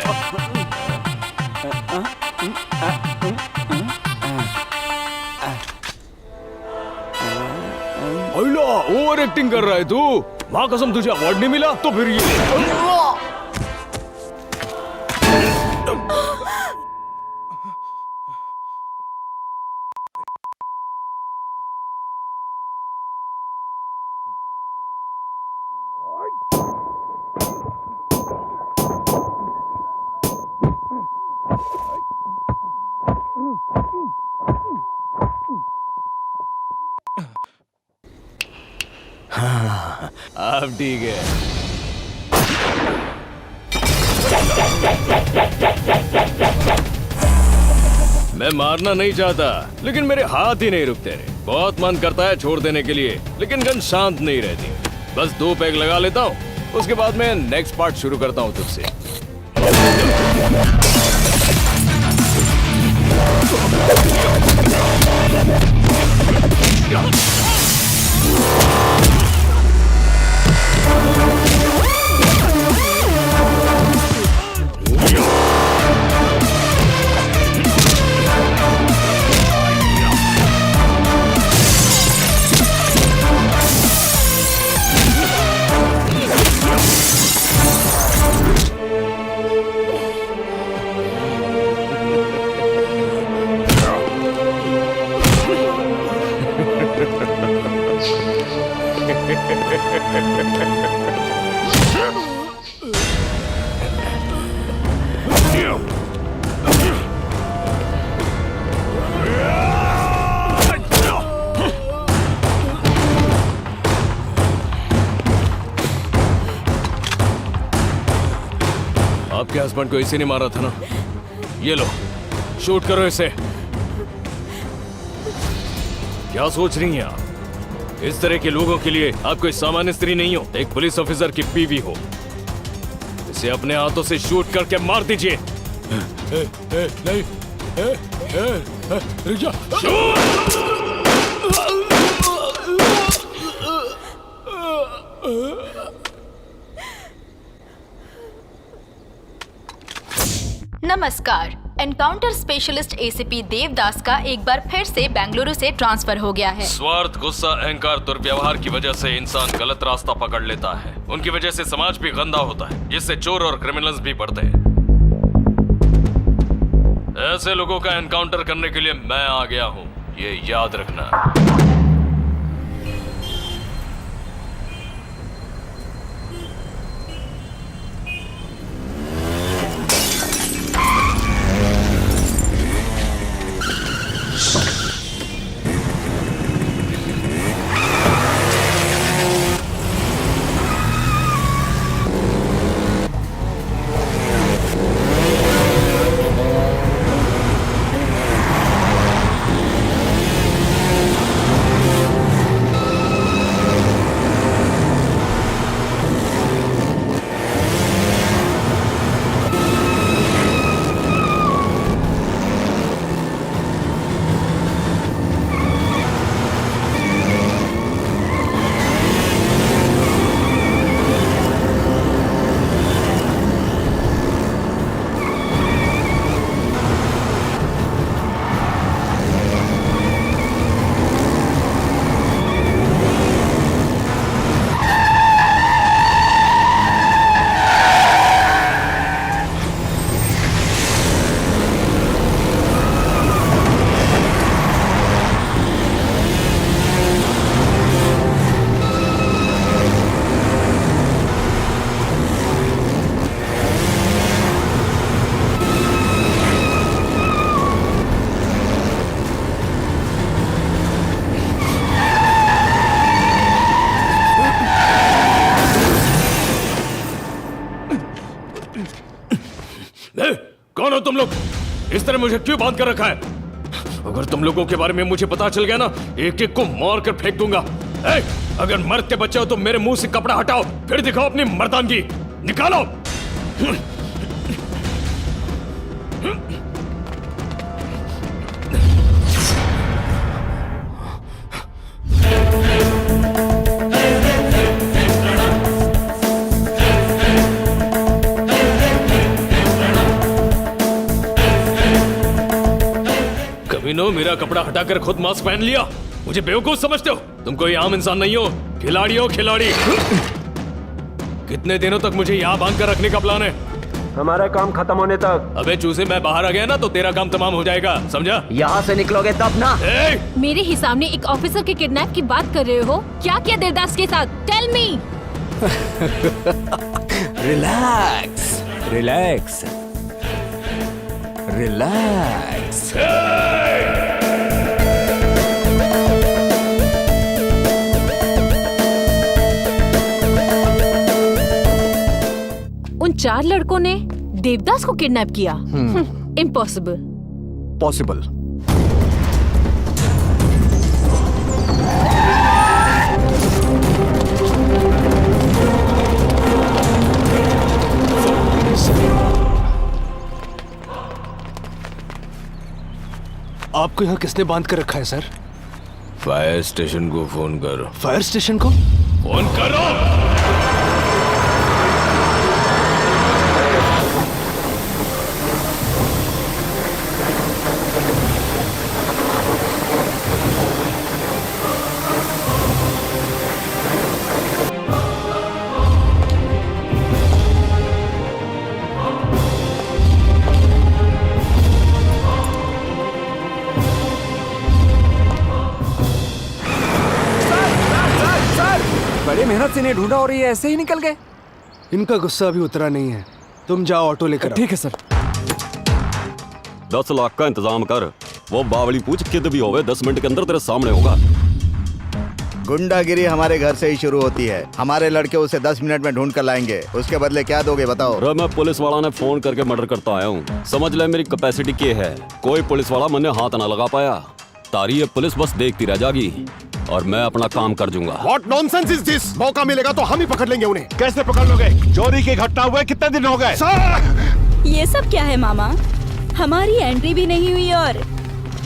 ओवर एक्टिंग कर रहा है तू। माँ कसम तुझे अवार्ड नहीं मिला तो फिर ये हाँ, अब ठीक है। मैं मारना नहीं चाहता, लेकिन मेरे हाथ ही नहीं रुकते। बहुत मन करता है छोड़ देने के लिए, लेकिन गन शांत नहीं रहती। बस 2 पैक लगा लेता हूँ, उसके बाद मैं नेक्स्ट पार्ट शुरू करता हूँ तुझसे। आपके हस्बैंड को इसी ने मारा था ना? ये लो, शूट करो इसे। क्या सोच रही हैं आप? इस तरह के लोगों के लिए आप कोई सामान्य स्त्री नहीं हो, एक पुलिस ऑफिसर की बीवी हो। इसे अपने हाथों से शूट करके मार दीजिए। नहीं, रुक जा। नमस्कार। एनकाउंटर स्पेशलिस्ट एसीपी देवदास का एक बार फिर से बेंगलुरु से ट्रांसफर हो गया है। स्वार्थ, गुस्सा, अहंकार, दुर्व्यवहार की वजह से इंसान गलत रास्ता पकड़ लेता है। उनकी वजह से समाज भी गंदा होता है, जिससे चोर और क्रिमिनल्स भी बढ़ते हैं। ऐसे लोगों का एनकाउंटर करने के लिए मैं आ गया हूँ, ये याद रखना। कौन हो तुम लोग? इस तरह मुझे क्यों बांध कर रखा है? अगर तुम लोगों के बारे में मुझे पता चल गया ना, एक एक को मार कर फेंक दूंगा। अगर मर्द के बच्चे हो तो मेरे मुंह से कपड़ा हटाओ, फिर दिखाओ अपनी मर्दानगी। निकालो। मेरा कपड़ा हटाकर खुद मास्क पहन लिया। मुझे बेवकूफ समझते हो? तुम कोई आम इंसान नहीं हो, खिलाड़ी हो, खिलाड़ी। कितने दिनों तक मुझे यहाँ बांध कर रखने का प्लान है? हमारा काम खत्म होने तक। अबे चूसे, मैं बाहर आ गया ना तो तेरा काम तमाम हो जाएगा, समझा? यहाँ से निकलोगे तब ना। मेरे ही सामने एक ऑफिसर के किडनैप की बात कर रहे हो? क्या किया देवदास के साथ? Tell me. Relax, relax, relax. उन 4 लड़कों ने देवदास को किडनैप किया? इम्पॉसिबल। पॉसिबल। आपको यहाँ किसने बांध कर रखा है सर? फायर स्टेशन को फोन कर। फायर स्टेशन को फोन करो। बड़ी मेहनत से नहीं ढूंढा और ये ऐसे ही निकल गए। इनका गुस्सा अभी उतरा नहीं है। तुम जाओ ऑटो लेकर आओ। ठीक है सर। 10 लाख का इंतजाम कर। वो बावली पूछ किद भी होवे 10 मिनट के अंदर तेरे सामने होगा। गुंडागिरी हमारे घर से ही शुरू होती है। हमारे लड़के उसे 10 मिनट में ढूंढ कर लाएंगे। उसके बदले क्या दोगे बताओ? अरे मैं पुलिस वाला ने फोन करके मर्डर करता आया हूँ। समझ ले मेरी कैपेसिटी क्या है। कोई पुलिस वाला मैंने हाथ ना लगा पाया। तारी ये पुलिस बस देखती रह जाएगी और मैं अपना काम कर दूंगा। What nonsense is this? मौका मिलेगा तो हम ही पकड़ लेंगे उन्हें। कैसे पकड़ लोगे? चोरी की घटना हुए कितने दिन हो गए? ये सब क्या है मामा? हमारी एंट्री भी नहीं हुई और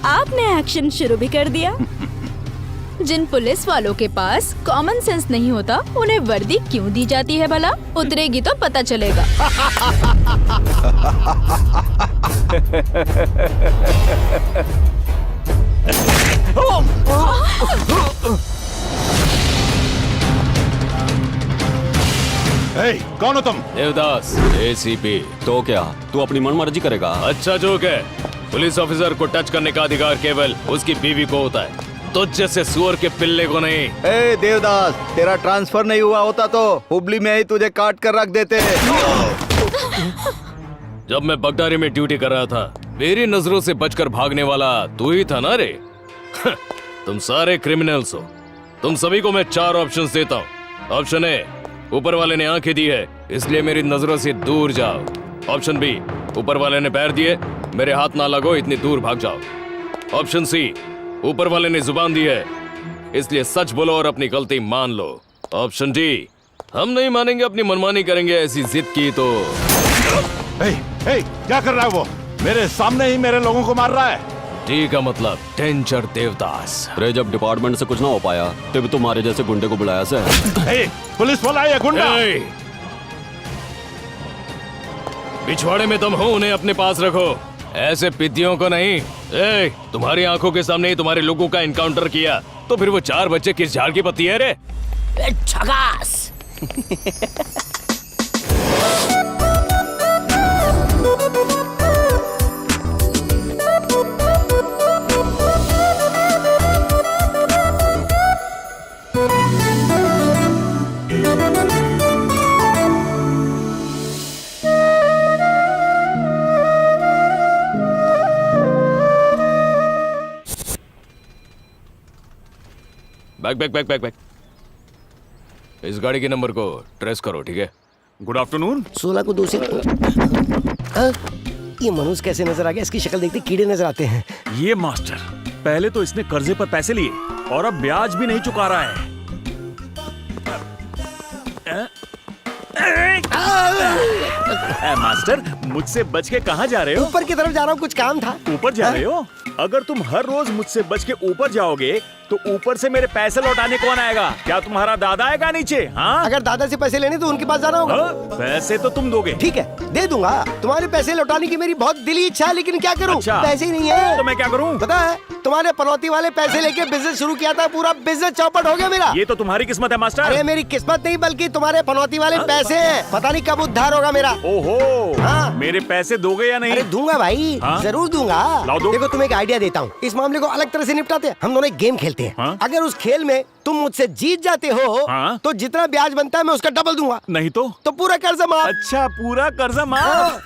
आपने एक्शन शुरू भी कर दिया। जिन पुलिस वालों के पास कॉमन सेंस नहीं होता उन्हें वर्दी क्यों दी जाती है भला? उतरेगी तो पता चलेगा। कौन हो तुम? देवदास, एसीपी। तो क्या तू अपनी मनमर्जी करेगा? अच्छा जोक है। पुलिस ऑफिसर को टच करने का अधिकार केवल उसकी बीवी को होता है, तो जैसे सुअर के पिल्ले को नहीं। ए देवदास, तेरा ट्रांसफर नहीं हुआ होता तो हुबली में ही तुझे काट कर रख देते। जब मैं बगदारी में ड्यूटी कर रहा था, मेरी नजरों से बचकर भागने वाला तू ही था ना रे? तुम सारे क्रिमिनल्स हो। तुम सभी को मैं 4 ऑप्शंस देता हूँ। ऑप्शन ए, ऊपर वाले ने आंखें दी है इसलिए मेरी नजरों से दूर जाओ। ऑप्शन बी, ऊपर वाले ने पैर दिए, मेरे हाथ ना लगो, इतनी दूर भाग जाओ। ऑप्शन सी, ऊपर वाले ने जुबान दी है इसलिए सच बोलो और अपनी गलती मान लो। ऑप्शन डी, हम नहीं मानेंगे, अपनी मनमानी करेंगे, ऐसी जिद की तो। क्या कर रहा है वो? मेरे सामने ही मेरे लोगों को मार रहा है। डी का मतलब डेंजर देवदास। अरे जब डिपार्टमेंट से कुछ ना हो पाया तब तुम्हारे जैसे गुंडे को बुलाया से। पुलिस वाला है गुंडा। पिछवाड़े में तुम हो, उन्हें अपने पास रखो, ऐसे पिद्दियों को नहीं। तुम्हारी आंखों के सामने ही तुम्हारे लोगों का एनकाउंटर किया तो फिर वो 4 बच्चे किस झाड़ की पत्ती है रे? छगास। बैक। इस गाड़ी के नंबर को ट्रेस करो, ठीक है? Good afternoon. 16 को 2 से। ये मनुष्य कैसे नजर आ गया? इसकी शक्ल देखते कीड़े नजर आते हैं। ये मास्टर, पहले तो इसने कर्जे पर पैसे लिए और अब ब्याज भी नहीं चुका रहा है। मास्टर, मुझसे बच के कहाँ जा रहे हो? ऊपर की तरफ जा रहा हूँ, कुछ काम था। ऊपर जा रहे हो? अगर तुम हर रोज मुझसे बच के ऊपर जाओगे तो ऊपर से मेरे पैसे लौटाने कौन आएगा? क्या तुम्हारा दादा आएगा नीचे? हाँ, अगर दादा से पैसे लेने तो उनके पास जाना होगा। पैसे तो तुम दोगे। ठीक है, दे दूंगा। तुम्हारे पैसे लौटाने की मेरी बहुत दिली इच्छा है, लेकिन क्या करूं? अच्छा, पैसे ही नहीं है। तो मैं क्या करूं? पता है, तुम्हारे पनौती वाले पैसे लेके बिजनेस शुरू किया था, पूरा बिजनेस चौपट हो गया मेरा। ये तो तुम्हारी किस्मत है मास्टर। अरे मेरी किस्मत नहीं, बल्कि तुम्हारे पनौती वाले पैसे हैं। पता नहीं कब उद्धार होगा मेरा। ओहो, हाँ। मेरे पैसे दोगे या नहीं? अरे दूंगा भाई, हाँ? जरूर दूंगा। देखो, तुम्हें एक आइडिया देता हूँ, इस मामले को अलग तरह से निपटाते हैं। हम दोनों एक गेम खेलते हैं। हाँ? अगर उस खेल में तुम मुझसे जीत जाते हो, हाँ? तो जितना ब्याज बनता है मैं उसका डबल दूंगा। नहीं तो पूरा कर्जा माफ। अच्छा, पूरा कर्जा माफ।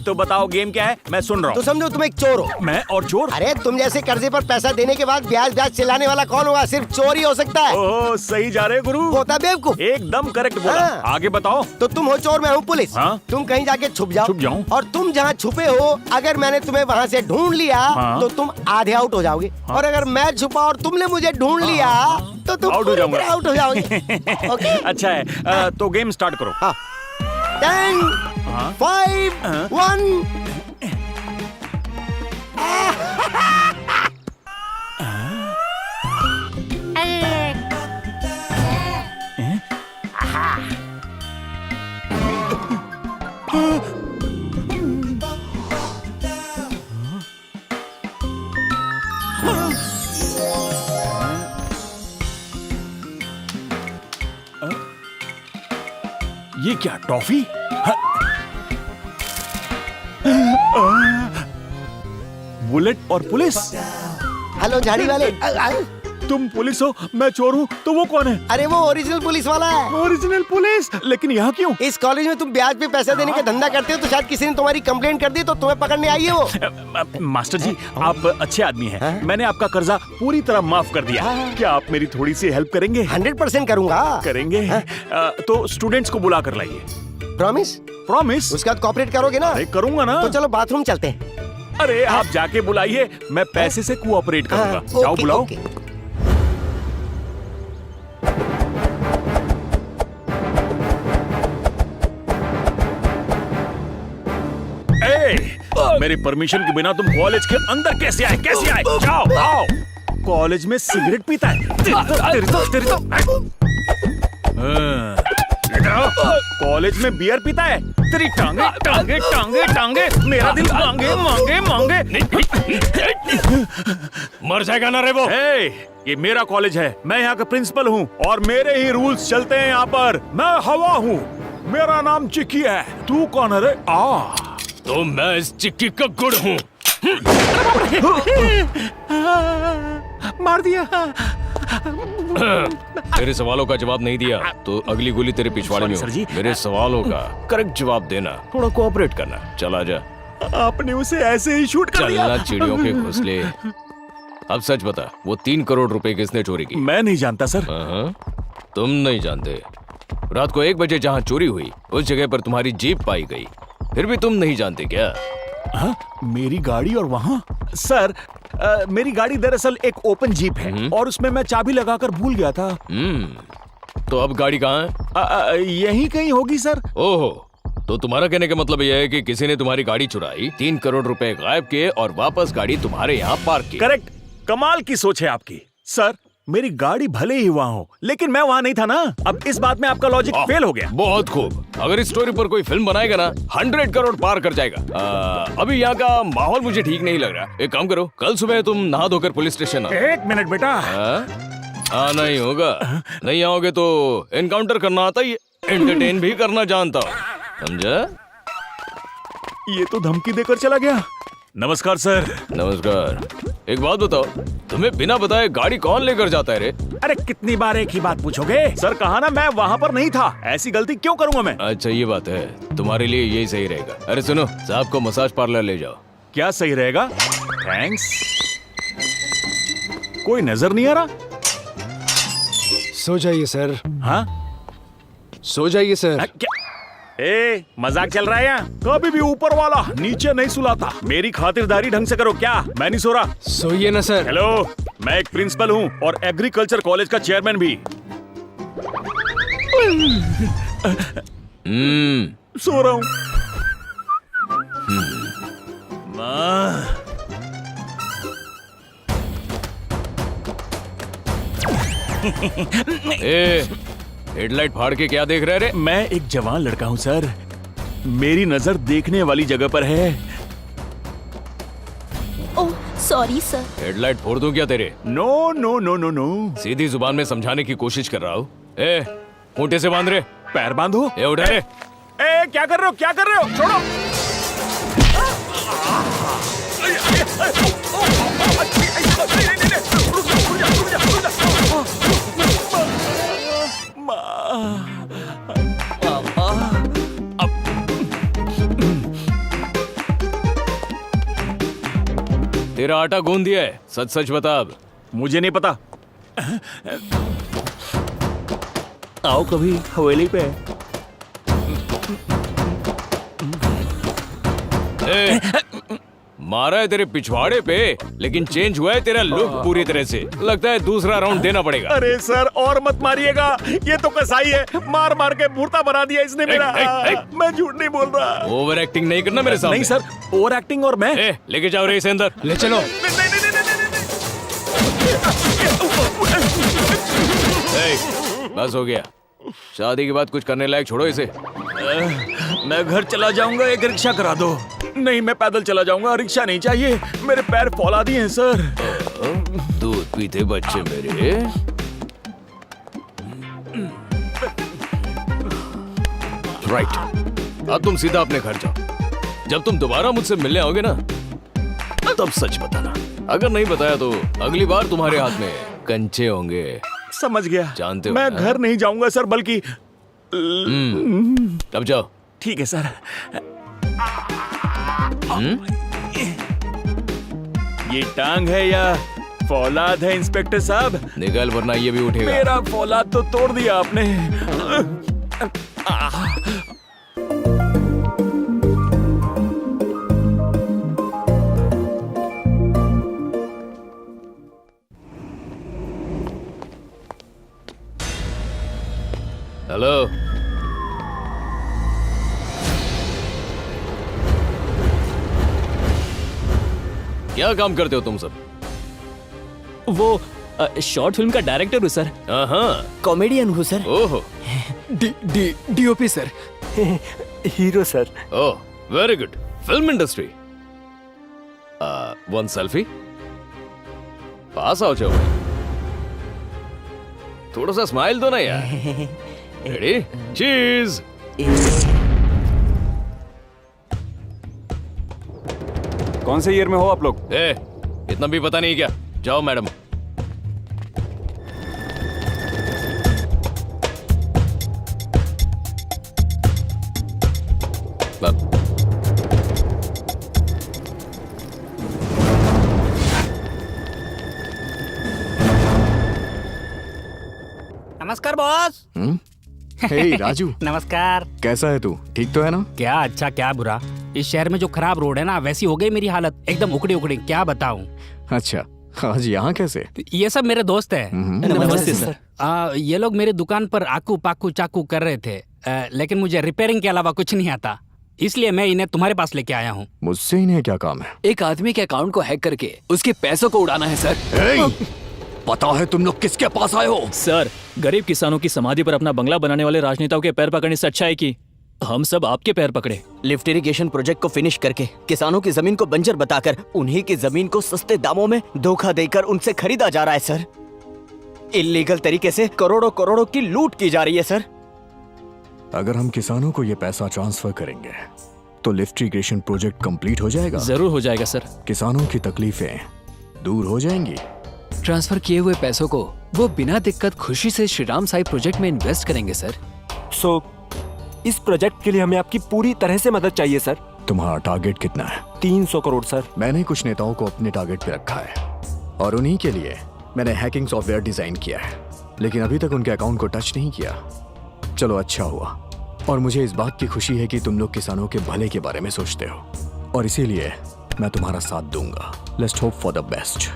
तो बताओ गेम क्या है? मैं सुन रहा हूँ। तो समझो तुम एक चोर हो। मैं और चोर? अरे तुम जैसे कर्जे पर पैसा देने के बाद ब्याज ब्याज चिल्लाने वाला कौन होगा? सिर्फ चोर ही हो सकता है। ओह, सही जा रहे गुरु। होता बेवकूफ। एकदम करेक्ट बोला। हाँ। आगे बताओ। तो तुम हो चोर, मैं हूँ पुलिस। हाँ? तुम कहीं जाके छुप जाओ। छुप जाऊं? और तुम जहाँ छुपे हो, अगर मैंने तुम्हें वहाँ से ढूंढ लिया, हाँ? तो तुम आधे आउट हो जाओगे। हाँ? और अगर मैं छुपा और तुमने मुझे ढूंढ लिया, तो तुम आउट हो जाऊंगा। आउट हो जाओगे। ओके? अच्छा है, तो गेम स्टार्ट करो। 10, 5, 1। ये क्या टॉफी? बुलेट और पुलिस। हेलो झाड़ी वाले। तुम पुलिस हो, मैं चोर हूँ, तो वो कौन है? अरे वो ओरिजिनल पुलिस वाला है। Original police? लेकिन यहाँ क्यों? इस कॉलेज में तुम ब्याज पे पैसा देने का धंधा करते हो, तो शायद किसी ने तुम्हारी कंप्लेंट कर दी तो तुम्हें पकड़ने आई है वो। मास्टर जी, आप अच्छे आदमी हैं। मैंने आपका कर्जा पूरी तरह माफ कर दिया। क्या आप मेरी थोड़ी सी हेल्प करेंगे? 100% करूंगा। करेंगे? तो स्टूडेंट्स को बुला कर लाइए। प्रॉमिस? प्रॉमिस। उसके बाद कॉपरेट करोगे ना? करूंगा ना। तो चलो बाथरूम चलते हैं। अरे आप जाके बुलाइए, मैं पैसे से कोऑपरेट करूंगा। जाओ बुलाओ। मेरी परमिशन के बिना तुम कॉलेज के अंदर कैसे आए? कैसे आए? जाओ आओ। कॉलेज में सिगरेट पीता है? कॉलेज में बियर पीता है? तेरी टांगे टांगे टांगे टांगे, मेरा दिल मांगे मांगे मांगे। मर जाएगा ना रे वो। ये मेरा कॉलेज है, मैं यहाँ का प्रिंसिपल हूँ और मेरे ही रूल्स चलते हैं यहाँ पर। मैं हवा हूँ, मेरा नाम चिक्की है। तू कौन है रे? तो मैं इस चिक्की का गुड़ हूँ। मार दिया। तेरे सवालों का जवाब नहीं दिया तो अगली गोली तेरे पिछवाड़े में होगी। मेरे सवालों का करेक्ट जवाब देना, थोड़ा कोऑपरेट करना। चला जा। आपने उसे ऐसे ही शूट कर दिया। चलना चिड़ियों के घोंसले। अब सच बता, वो 3 करोड़ रुपए किसने चोरी की? मैं नहीं जानता सर। तुम नहीं जानते? रात को 1 बजे जहाँ चोरी हुई उस जगह पर तुम्हारी जीप पाई गई, फिर भी तुम नहीं जानते क्या? मेरी गाड़ी और वहाँ? सर मेरी गाड़ी दरअसल एक ओपन जीप है और उसमें मैं चाबी लगाकर भूल गया था। तो अब गाड़ी कहाँ है? यहीं कहीं होगी सर। ओहो, तो तुम्हारा कहने का मतलब यह है कि किसी ने तुम्हारी गाड़ी चुराई, 3 करोड़ रुपए गायब किए और वापस गाड़ी तुम्हारे यहाँ पार्क की। करेक्ट। कमाल की सोच है आपकी। सर मेरी गाड़ी भले ही वहाँ हो, लेकिन मैं वहाँ नहीं था ना। अब इस बात में आपका लॉजिक फेल हो गया। बहुत खूब। अगर इस स्टोरी पर कोई फिल्म बनाएगा ना, 100 करोड़ पार कर जाएगा। अभी यहाँ का माहौल मुझे ठीक नहीं लग रहा। एक काम करो, कल सुबह तुम नहा धोकर पुलिस स्टेशन आओ। 1 मिनट बेटा। आना ही होगा। नहीं आओगे तो एनकाउंटर करना आता ही है, एंटरटेन भी करना जानता हूँ, समझा? ये तो धमकी देकर चला गया। नमस्कार सर। नमस्कार। एक बात बताओ, तुम्हें बिना बताए गाड़ी कौन लेकर जाता है रे? अरे कितनी बार एक ही बात पूछोगे? सर कहा ना मैं वहाँ पर नहीं था। ऐसी गलती क्यों करूँगा मैं? अच्छा ये बात है, तुम्हारे लिए यही सही रहेगा। अरे सुनो, साहब को मसाज पार्लर ले जाओ। क्या सही रहेगा? थैंक्स। कोई नजर नहीं आ रहा? सो जाइए सर। हाँ सो जाइए सर। मजाक चल रहा है यहाँ? कभी भी ऊपर वाला नीचे नहीं सुलाता। मेरी खातिरदारी ढंग से करो। क्या मैं नहीं सो रहा? सोइए ना सर। हेलो, मैं एक प्रिंसिपल हूँ और एग्रीकल्चर कॉलेज का चेयरमैन भी। सो रहा हूँ। हेडलाइट फाड़ के क्या देख रहे रे? मैं एक जवान लड़का हूँ सर, मेरी नजर देखने वाली जगह पर है। Oh sorry sir. हेडलाइट फोड़ दूं क्या तेरे? No no no no no. सीधी जुबान में समझाने की कोशिश कर रहा हूँ। खूंटे से बांध रे। पैर बांधो। उठा रे। क्या कर रहे हो? क्या कर रहे हो? छोड़ो। तेरा आटा गूंद दिया है, सच सच बता अब। मुझे नहीं पता। आओ कभी हवेली पे। मारा है तेरे पिछवाड़े पे, लेकिन चेंज हुआ है तेरा लुक पूरी तरह से। लगता है दूसरा राउंड देना पड़ेगा। अरे सर और मत मारिएगा, ये तो कसाई है। मार मार के भूरता बना दिया इसने मेरा। मैं झूठ नहीं बोल रहा। ओवर एक्टिंग नहीं करना मेरे सामने। नहीं सर, ओवर एक्टिंग और मैं। लेके जाओ रे इसे अंदर। ले चलो। बस हो गया। शादी के बाद कुछ करने लायक छोड़ो इसे। मैं घर चला जाऊंगा, एक रिक्शा करा दो। नहीं मैं पैदल चला जाऊंगा, रिक्शा नहीं चाहिए। मेरे पैर फौलादी हैं सर। दूध पीते बच्चे मेरे। राइट, अब तुम सीधा अपने घर जाओ। जब तुम दोबारा मुझसे मिलने आओगे ना, तब सच बताना। अगर नहीं बताया तो अगली बार तुम्हारे हाथ में कंचे होंगे। समझ गया। जानते हो मैं ना? घर नहीं जाऊंगा सर, बल्कि अब जाओ। ठीक है सर। ये टांग है या फौलाद है इंस्पेक्टर साहब? निकल वरना ये भी उठेगा। मेरा फौलाद तो तोड़ दिया आपने। हेलो, क्या काम करते हो तुम सब? वो शॉर्ट फिल्म का डायरेक्टर हूँ सर। हाँ, कॉमेडियन हूँ सर। ओहो, DOP sir. Hero sir. Oh very good. Film industry. One selfie. पास आओ जाओ। थोड़ा सा स्माइल दो ना यार। रेडी? चीज। कौन से ईयर में हो आप लोग? इतना भी पता नहीं क्या? जाओ मैडम। नमस्कार बॉस। हे राजू। नमस्कार। कैसा है तू? ठीक तो है ना? क्या अच्छा क्या बुरा। इस शहर में जो खराब रोड है ना, वैसी हो गई मेरी हालत, एकदम उखड़ी उखड़ी, क्या बताऊं। अच्छा, आज यहाँ कैसे? ये सब मेरे दोस्त है। नमस्ते सर। ये लोग मेरी दुकान पर आकू पाकू चाकू कर रहे थे, लेकिन मुझे रिपेयरिंग के अलावा कुछ नहीं आता, इसलिए मैं इन्हें तुम्हारे पास लेके आया हूँ। मुझसे इन्हें क्या काम है? एक आदमी के अकाउंट को हैक करके उसके पैसों को उड़ाना है सर। पता है तुम लोग किसके पास आए हो? सर, गरीब किसानों की समाधि पर अपना बंगला बनाने वाले राजनेताओं के पैर पकड़ने से अच्छा है कि हम सब आपके पैर पकड़े। लिफ्ट इरिगेशन प्रोजेक्ट को फिनिश करके किसानों की जमीन को बंजर बताकर उन्हीं की जमीन को सस्ते दामों में धोखा देकर उनसे खरीदा जा रहा है सर। इल्लीगल तरीके से करोड़ों करोड़ों की लूट की जा रही है सर। अगर हम किसानों को ये पैसा ट्रांसफर करेंगे तो लिफ्ट इरिगेशन प्रोजेक्ट कंप्लीट हो जाएगा। जरूर हो जाएगा सर। किसानों की तकलीफें दूर हो जाएंगी। ट्रांसफर किए हुए पैसों को वो बिना दिक्कत खुशी से श्रीराम साई प्रोजेक्ट में इन्वेस्ट करेंगे सर। इस प्रोजेक्ट के लिए हमें आपकी पूरी तरह से मदद चाहिए सर। तुम्हारा टारगेट कितना है? 300 करोड़ सर। मैंने कुछ नेताओं को अपने टारगेट पे रखा है और उन्हीं के लिए मैंने हैकिंग सॉफ्टवेयर डिजाइन किया है, लेकिन अभी तक उनके अकाउंट को टच नहीं किया। चलो अच्छा हुआ, और मुझे इस बात की खुशी है कि तुम लोग किसानों के भले के बारे में सोचते हो, और इसीलिए मैं तुम्हारा साथ दूंगा। Let's hope for the best.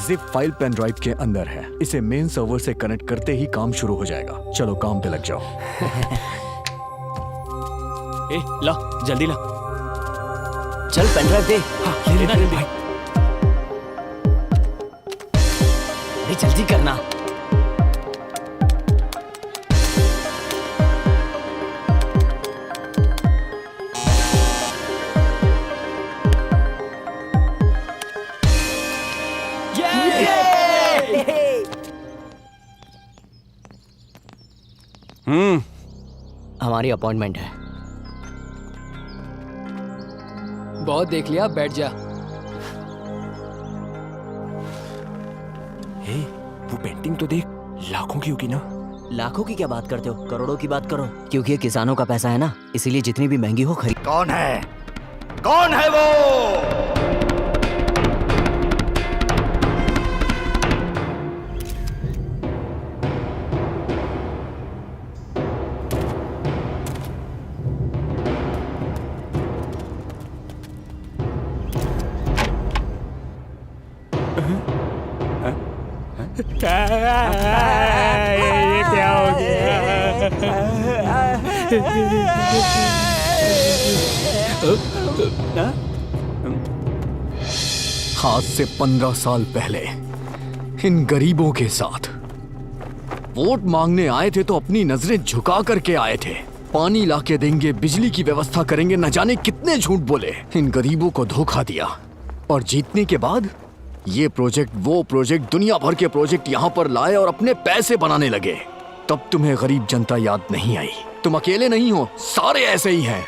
Zip file pen drive के अंदर है। इसे मेन सर्वर से कनेक्ट करते ही काम शुरू हो जाएगा। चलो काम पे लग जाओ। ला जल्दी ला। चल पेन ड्राइव दे। ले। जल्दी करना। हमारी अपॉइंटमेंट है। बहुत देख लिया, बैठ जा। वो पेंटिंग तो देख, लाखों की होगी ना? लाखों की क्या बात करते हो, करोड़ों की बात करो, क्योंकि ये किसानों का पैसा है ना, इसीलिए जितनी भी महंगी हो खरीद। कौन है? कौन है वो? ये क्या हो गया? आज से 15 साल पहले इन गरीबों के साथ वोट मांगने आए थे तो अपनी नजरें झुका करके आए थे, पानी लाके देंगे, बिजली की व्यवस्था करेंगे, न जाने कितने झूठ बोले, इन गरीबों को धोखा दिया। और जीतने के बाद ये प्रोजेक्ट, वो प्रोजेक्ट, दुनिया भर के प्रोजेक्ट यहाँ पर लाए और अपने पैसे बनाने लगे। तब तुम्हें गरीब जनता याद नहीं आई। तुम अकेले नहीं हो, सारे ऐसे ही हैं।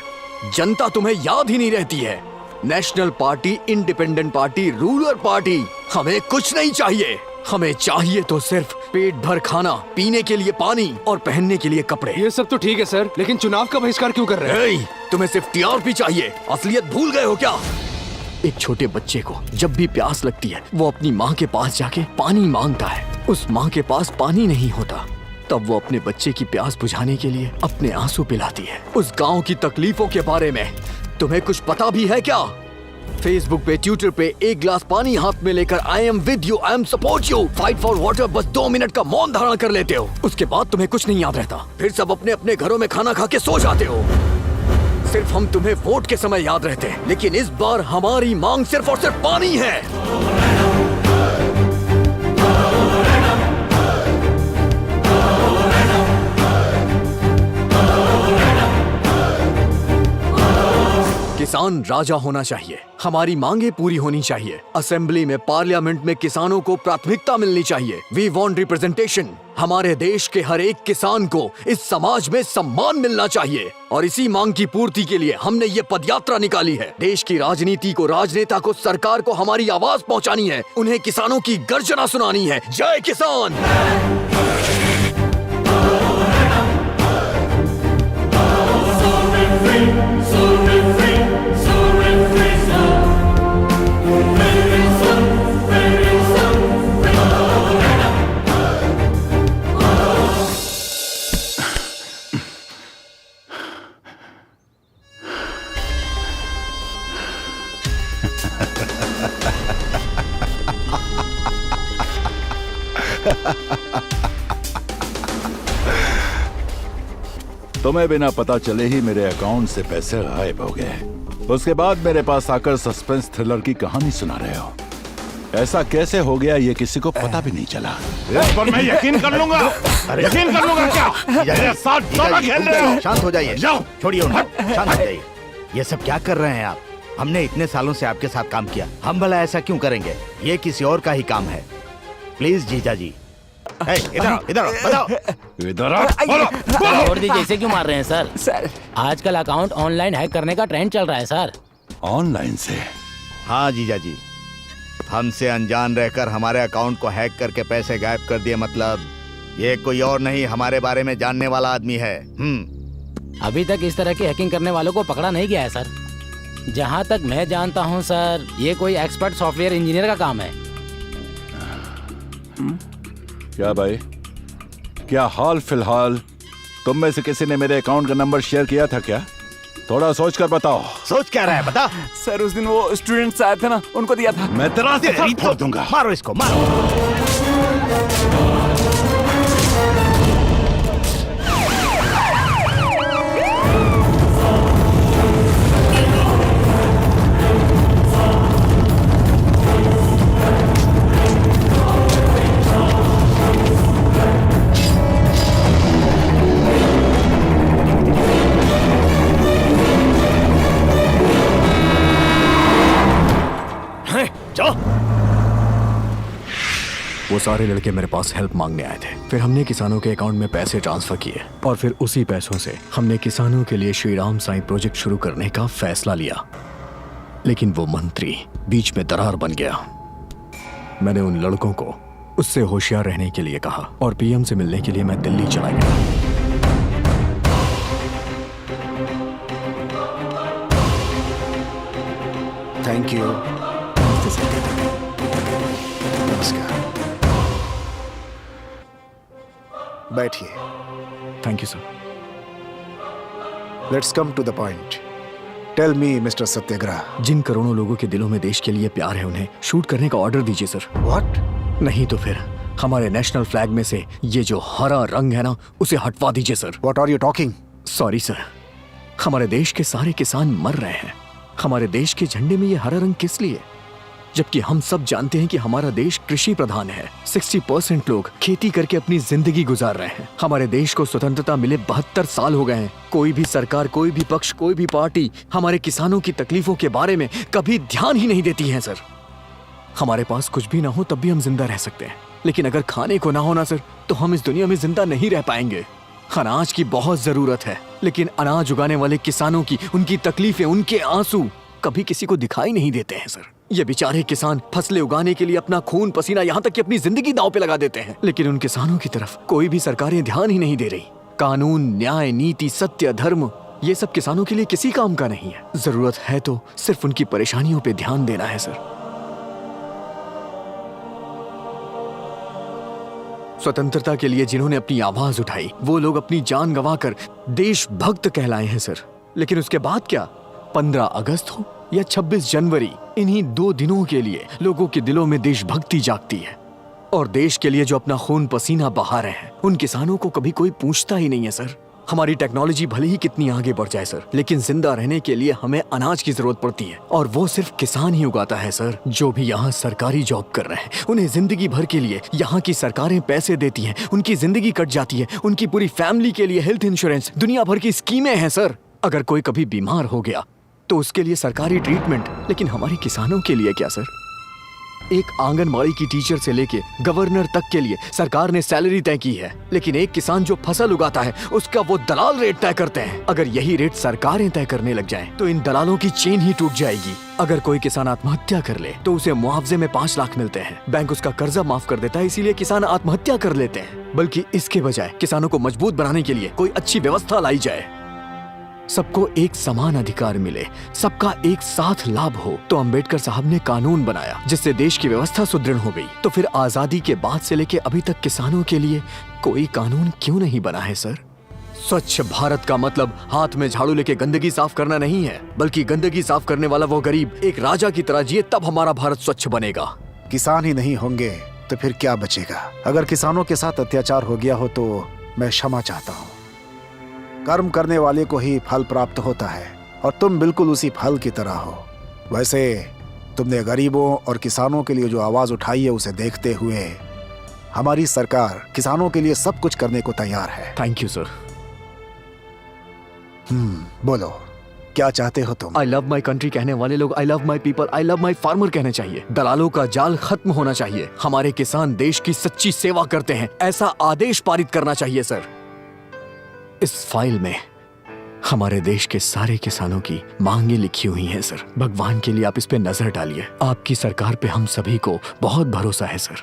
जनता तुम्हें याद ही नहीं रहती है। National party, independent party, ruler party, हमें कुछ नहीं चाहिए। हमें चाहिए तो सिर्फ पेट भर खाना, पीने के लिए पानी और पहनने के लिए कपड़े। ये सब तो ठीक है सर, लेकिन चुनाव का बहिष्कार क्यों कर रहे हैं? तुम्हें सिर्फ टीआरपी चाहिए, असलियत भूल गए हो क्या? एक छोटे बच्चे को जब भी प्यास लगती है वो अपनी माँ के पास जाके पानी मांगता है। उस माँ के पास पानी नहीं होता, तब वो अपने बच्चे की प्यास बुझाने के लिए अपने आंसू पिलाती है। उस गांव की तकलीफों के बारे में तुम्हें कुछ पता भी है क्या? फेसबुक पे, ट्विटर पे एक गिलास पानी हाथ में लेकर I am with you, I am support you, fight for water, बस 2 मिनट का मौन धारण कर लेते हो। उसके बाद तुम्हें कुछ नहीं याद रहता, फिर सब अपने अपने घरों में खाना खा के सो जाते हो। सिर्फ हम तुम्हें वोट के समय याद रहते हैं, लेकिन इस बार हमारी मांग सिर्फ और सिर्फ पानी है। किसान राजा होना चाहिए, हमारी मांगे पूरी होनी चाहिए। असेंबली में, पार्लियामेंट में किसानों को प्राथमिकता मिलनी चाहिए। We want representation. हमारे देश के हर एक किसान को इस समाज में सम्मान मिलना चाहिए। और इसी मांग की पूर्ति के लिए हमने ये पदयात्रा निकाली है। देश की राजनीति को, राजनेता को, सरकार को हमारी आवाज पहुंचानी है। उन्हें किसानों की गर्जना सुनानी है। जय किसान। तुम्हें बिना पता चले ही मेरे अकाउंट से पैसे गायब हो गए। उसके बाद मेरे पास आकर सस्पेंस थ्रिलर की कहानी सुना रहे हो। ऐसा कैसे हो गया ये किसी को पता भी नहीं चला। इस पर मैं यकीन कर लूंगा। यकीन कर लूंगा क्या? मेरे साथ ड्रामा खेल रहे हो? शांत हो जाइए। जाओ, छोड़िए उन्हें, शांत हो जाइए। ये सब क्या कर रहे हैं आप? हमने इतने सालों से आपके साथ काम किया, हम भला ऐसा क्यों करेंगे? ये किसी और का ही काम है। प्लीज जीजा जी, इधर बताओ। इधर छोड़ दीजिए, इसे क्यों मार रहे हैं सर? आजकल अकाउंट ऑनलाइन हैक करने का ट्रेंड चल रहा है सर। ऑनलाइन से? हाँ जीजा जी, हमसे अनजान रहकर हमारे अकाउंट को हैक करके पैसे गायब कर दिए। मतलब ये कोई और नहीं, हमारे बारे में जानने वाला आदमी है। अभी तक इस तरह की हैकिंग करने वालों को पकड़ा नहीं गया है सर। जहाँ तक मैं जानता हूँ सर, ये कोई एक्सपर्ट सॉफ्टवेयर इंजीनियर का काम है। क्या भाई, क्या हाल फिलहाल तुम में से किसी ने मेरे अकाउंट का नंबर शेयर किया था क्या? थोड़ा सोच कर बताओ। सोच क्या रहा है, बता। सर उस दिन वो स्टूडेंट्स आए थे ना, उनको दिया था। मैं तेरा सर फोड़ दूंगा। मारो इसको, मारो। वो सारे लड़के मेरे पास हेल्प मांगने आए थे। फिर हमने किसानों के अकाउंट में पैसे ट्रांसफर किए और फिर उसी पैसों से हमने किसानों के लिए श्री राम साईं प्रोजेक्ट शुरू करने का फैसला लिया। लेकिन वो मंत्री बीच में दरार बन गया। मैंने उन लड़कों को उससे होशियार रहने के लिए कहा और पीएम से मिलने के लिए मैं दिल्ली चला गया। Thank you. नमस्कार, बैठिए। Thank you sir. Let's come to the point. Tell me mister Satyagrah, जिन करोड़ों लोगों के दिलों में देश के लिए प्यार है, उन्हें शूट करने का ऑर्डर दीजिए सर। व्हाट? नहीं तो फिर हमारे नेशनल फ्लैग में से ये जो हरा रंग है ना, उसे हटवा दीजिए sir. What are you talking? Sorry sir, हमारे देश के सारे किसान मर रहे हैं। हमारे देश के झंडे में ये हरा रंग किस लिए? जबकि हम सब जानते हैं कि हमारा देश कृषि प्रधान है। 60% लोग खेती करके अपनी जिंदगी गुजार रहे हैं। हमारे देश को स्वतंत्रता मिले 72 साल हो गए हैं। कोई भी सरकार, कोई भी पक्ष, कोई भी पार्टी हमारे किसानों की तकलीफों के बारे में कभी ध्यान ही नहीं देती है सर। हमारे पास कुछ भी ना हो तब भी हम जिंदा रह सकते हैं, लेकिन अगर खाने को ना हो ना सर, तो हम इस दुनिया में जिंदा नहीं रह पाएंगे। अनाज की बहुत जरूरत है, लेकिन अनाज उगाने वाले किसानों की, उनकी तकलीफें, उनके आंसू कभी किसी को दिखाई नहीं देते हैं सर। ये बेचारे किसान फसलें उगाने के लिए अपना खून पसीना, यहाँ तक कि अपनी जिंदगी दांव पे लगा देते हैं, लेकिन उन किसानों की तरफ कोई भी सरकारें ध्यान ही नहीं दे रही। कानून, न्याय, नीति, सत्य, धर्म, ये सब किसानों के लिए किसी काम का नहीं है। जरूरत है तो सिर्फ उनकी परेशानियों पे ध्यान देना है सर। स्वतंत्रता के लिए जिन्होंने अपनी आवाज उठाई, वो लोग अपनी जान गंवाकर देशभक्त कहलाए हैं सर। लेकिन उसके बाद क्या? 15 अगस्त हो या 26 जनवरी, इन्हीं 2 दिनों के लिए लोगों के दिलों में देशभक्ति जागती है। और देश के लिए जो अपना खून पसीना बहा रहे हैं, उन किसानों को कभी कोई पूछता ही नहीं है सर। हमारी टेक्नोलॉजी भले ही कितनी आगे बढ़ जाए सर, लेकिन जिंदा रहने के लिए हमें अनाज की जरूरत पड़ती है, और वो सिर्फ किसान ही उगाता है सर। जो भी यहाँ सरकारी जॉब कर रहे हैं, उन्हें जिंदगी भर के लिए यहाँ की सरकारें पैसे देती हैं, उनकी जिंदगी कट जाती है, उनकी पूरी फैमिली के लिए हेल्थ इंश्योरेंस, दुनिया भर की स्कीमें हैं सर। अगर कोई कभी बीमार हो गया तो उसके लिए सरकारी ट्रीटमेंट, लेकिन हमारे किसानों के लिए क्या सर? एक आंगनबाड़ी की टीचर से लेके गवर्नर तक के लिए सरकार ने सैलरी तय की है, लेकिन एक किसान जो फसल उगाता है उसका वो दलाल रेट तय करते हैं। अगर यही रेट सरकारें तय करने लग जाएं, तो इन दलालों की चेन ही टूट जाएगी। अगर कोई किसान आत्महत्या कर ले तो उसे मुआवजे में 5 लाख मिलते हैं। बैंक उसका कर्जा माफ कर देता है, इसीलिए किसान आत्महत्या कर लेते हैं। बल्कि इसके बजाय किसानों को मजबूत बनाने के लिए कोई अच्छी व्यवस्था लाई जाए, सबको एक समान अधिकार मिले, सबका एक साथ लाभ हो। तो अंबेडकर साहब ने कानून बनाया जिससे देश की व्यवस्था सुदृढ़ हो गई। तो फिर आजादी के बाद से लेके अभी तक किसानों के लिए कोई कानून क्यों नहीं बना है सर? स्वच्छ भारत का मतलब हाथ में झाड़ू लेके गंदगी साफ करना नहीं है, बल्कि गंदगी साफ करने वाला वो गरीब एक राजा की तरह जिए, तब हमारा भारत स्वच्छ बनेगा। किसान ही नहीं होंगे तो फिर क्या बचेगा? अगर किसानों के साथ अत्याचार हो गया हो तो मैं क्षमा चाहता हूँ। कर्म करने वाले को ही फल प्राप्त होता है, और तुम बिल्कुल उसी फल की तरह हो। वैसे तुमने गरीबों और किसानों के लिए जो आवाज उठाई है, उसे देखते हुए हमारी सरकार किसानों के लिए सब कुछ करने को तैयार है। Thank you sir. बोलो क्या चाहते हो तुम? आई लव माई कंट्री कहने वाले लोग I love my people, I love my farmer कहने चाहिए। दलालों का जाल खत्म होना चाहिए। हमारे किसान देश की सच्ची सेवा करते हैं, ऐसा आदेश पारित करना चाहिए सर। इस फाइल में हमारे देश के सारे किसानों की मांगे लिखी हुई हैं सर। भगवान के लिए आप इस पे नजर डालिए। आपकी सरकार पे हम सभी को बहुत भरोसा है सर।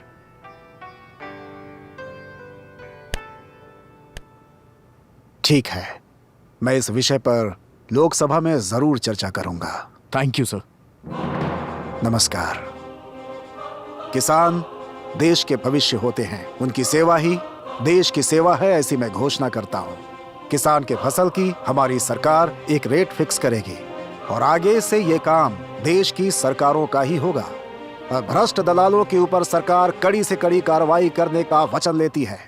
ठीक है, मैं इस विषय पर लोकसभा में जरूर चर्चा करूंगा। Thank you sir. नमस्कार। किसान देश के भविष्य होते हैं, उनकी सेवा ही देश की सेवा है, ऐसी मैं घोषणा करता हूं। किसान के फसल की हमारी सरकार एक रेट फिक्स करेगी, और आगे से ये काम देश की सरकारों का ही होगा। और भ्रष्ट दलालों के ऊपर सरकार कड़ी से कड़ी कार्रवाई करने का वचन लेती है।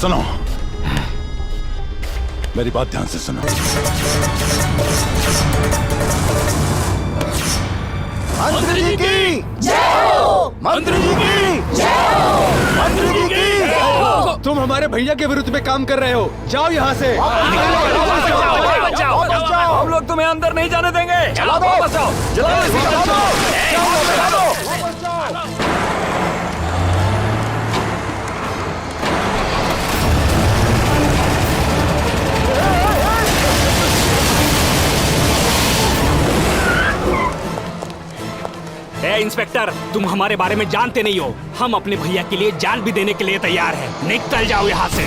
सुनो, मेरी बात ध्यान से सुनो। मंत्री जी की जय हो! मंत्री जी की जय हो! मंत्री जी की जय हो! तुम हमारे भैया के विरुद्ध में काम कर रहे हो, जाओ यहाँ से। हम लोग तुम्हें अंदर नहीं जाने देंगे। जला दो, बचाओ, इंस्पेक्टर, तुम हमारे बारे में जानते नहीं हो। हम अपने भैया के लिए जान भी देने के लिए तैयार हैं। निकल जाओ यहाँ से।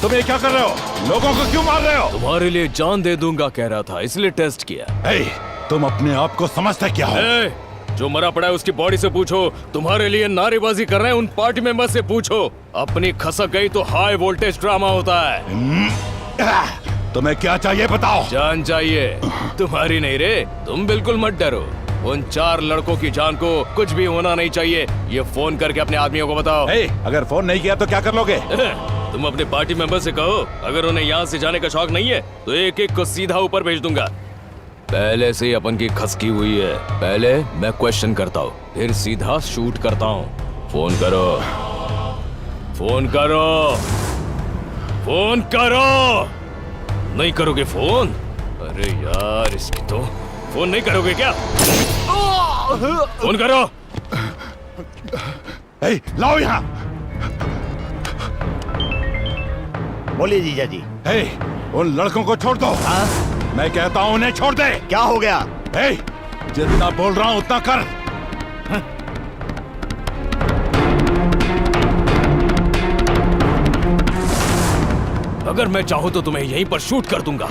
तुम ये क्या कर रहे हो? लोगों को क्यों मार रहे हो? तुम्हारे लिए जान दे दूंगा कह रहा था, इसलिए टेस्ट किया। तुम अपने आप को समझते क्या हो? जो मरा पड़ा है उसकी बॉडी से पूछो। तुम्हारे लिए नारेबाजी कर रहे हैं उन पार्टी मेंबर से पूछो। अपनी खसक गई तो हाई वोल्टेज ड्रामा होता है। तुम्हें क्या चाहिए बताओ? जान चाहिए? तुम्हारी नहीं रे, तुम बिल्कुल मत डरो। उन 4 लड़कों की जान को कुछ भी होना नहीं चाहिए। ये फोन करके अपने आदमियों को बताओ। अगर फोन नहीं किया तो क्या कर लोगे? तुम अपने पार्टी मेंबर से कहो, अगर उन्हें यहाँ से जाने का शौक नहीं है तो एक एक को सीधा ऊपर भेज दूंगा। पहले से ही अपन की खसकी हुई है। पहले मैं क्वेश्चन करता हूँ, फिर सीधा शूट करता हूँ। फोन करो, फोन करो, फोन करो। नहीं करोगे फोन? अरे यार, इसकी तो फोन नहीं करोगे क्या? फोन करो। लाओ यहाँ। बोलिए जीजा जी। उन लड़कों को छोड़ दो। मैं कहता हूँ उन्हें छोड़ दे। क्या हो गया? जितना बोल रहा हूँ उतना कर। अगर मैं चाहूँ तो तुम्हें यहीं पर शूट कर दूंगा,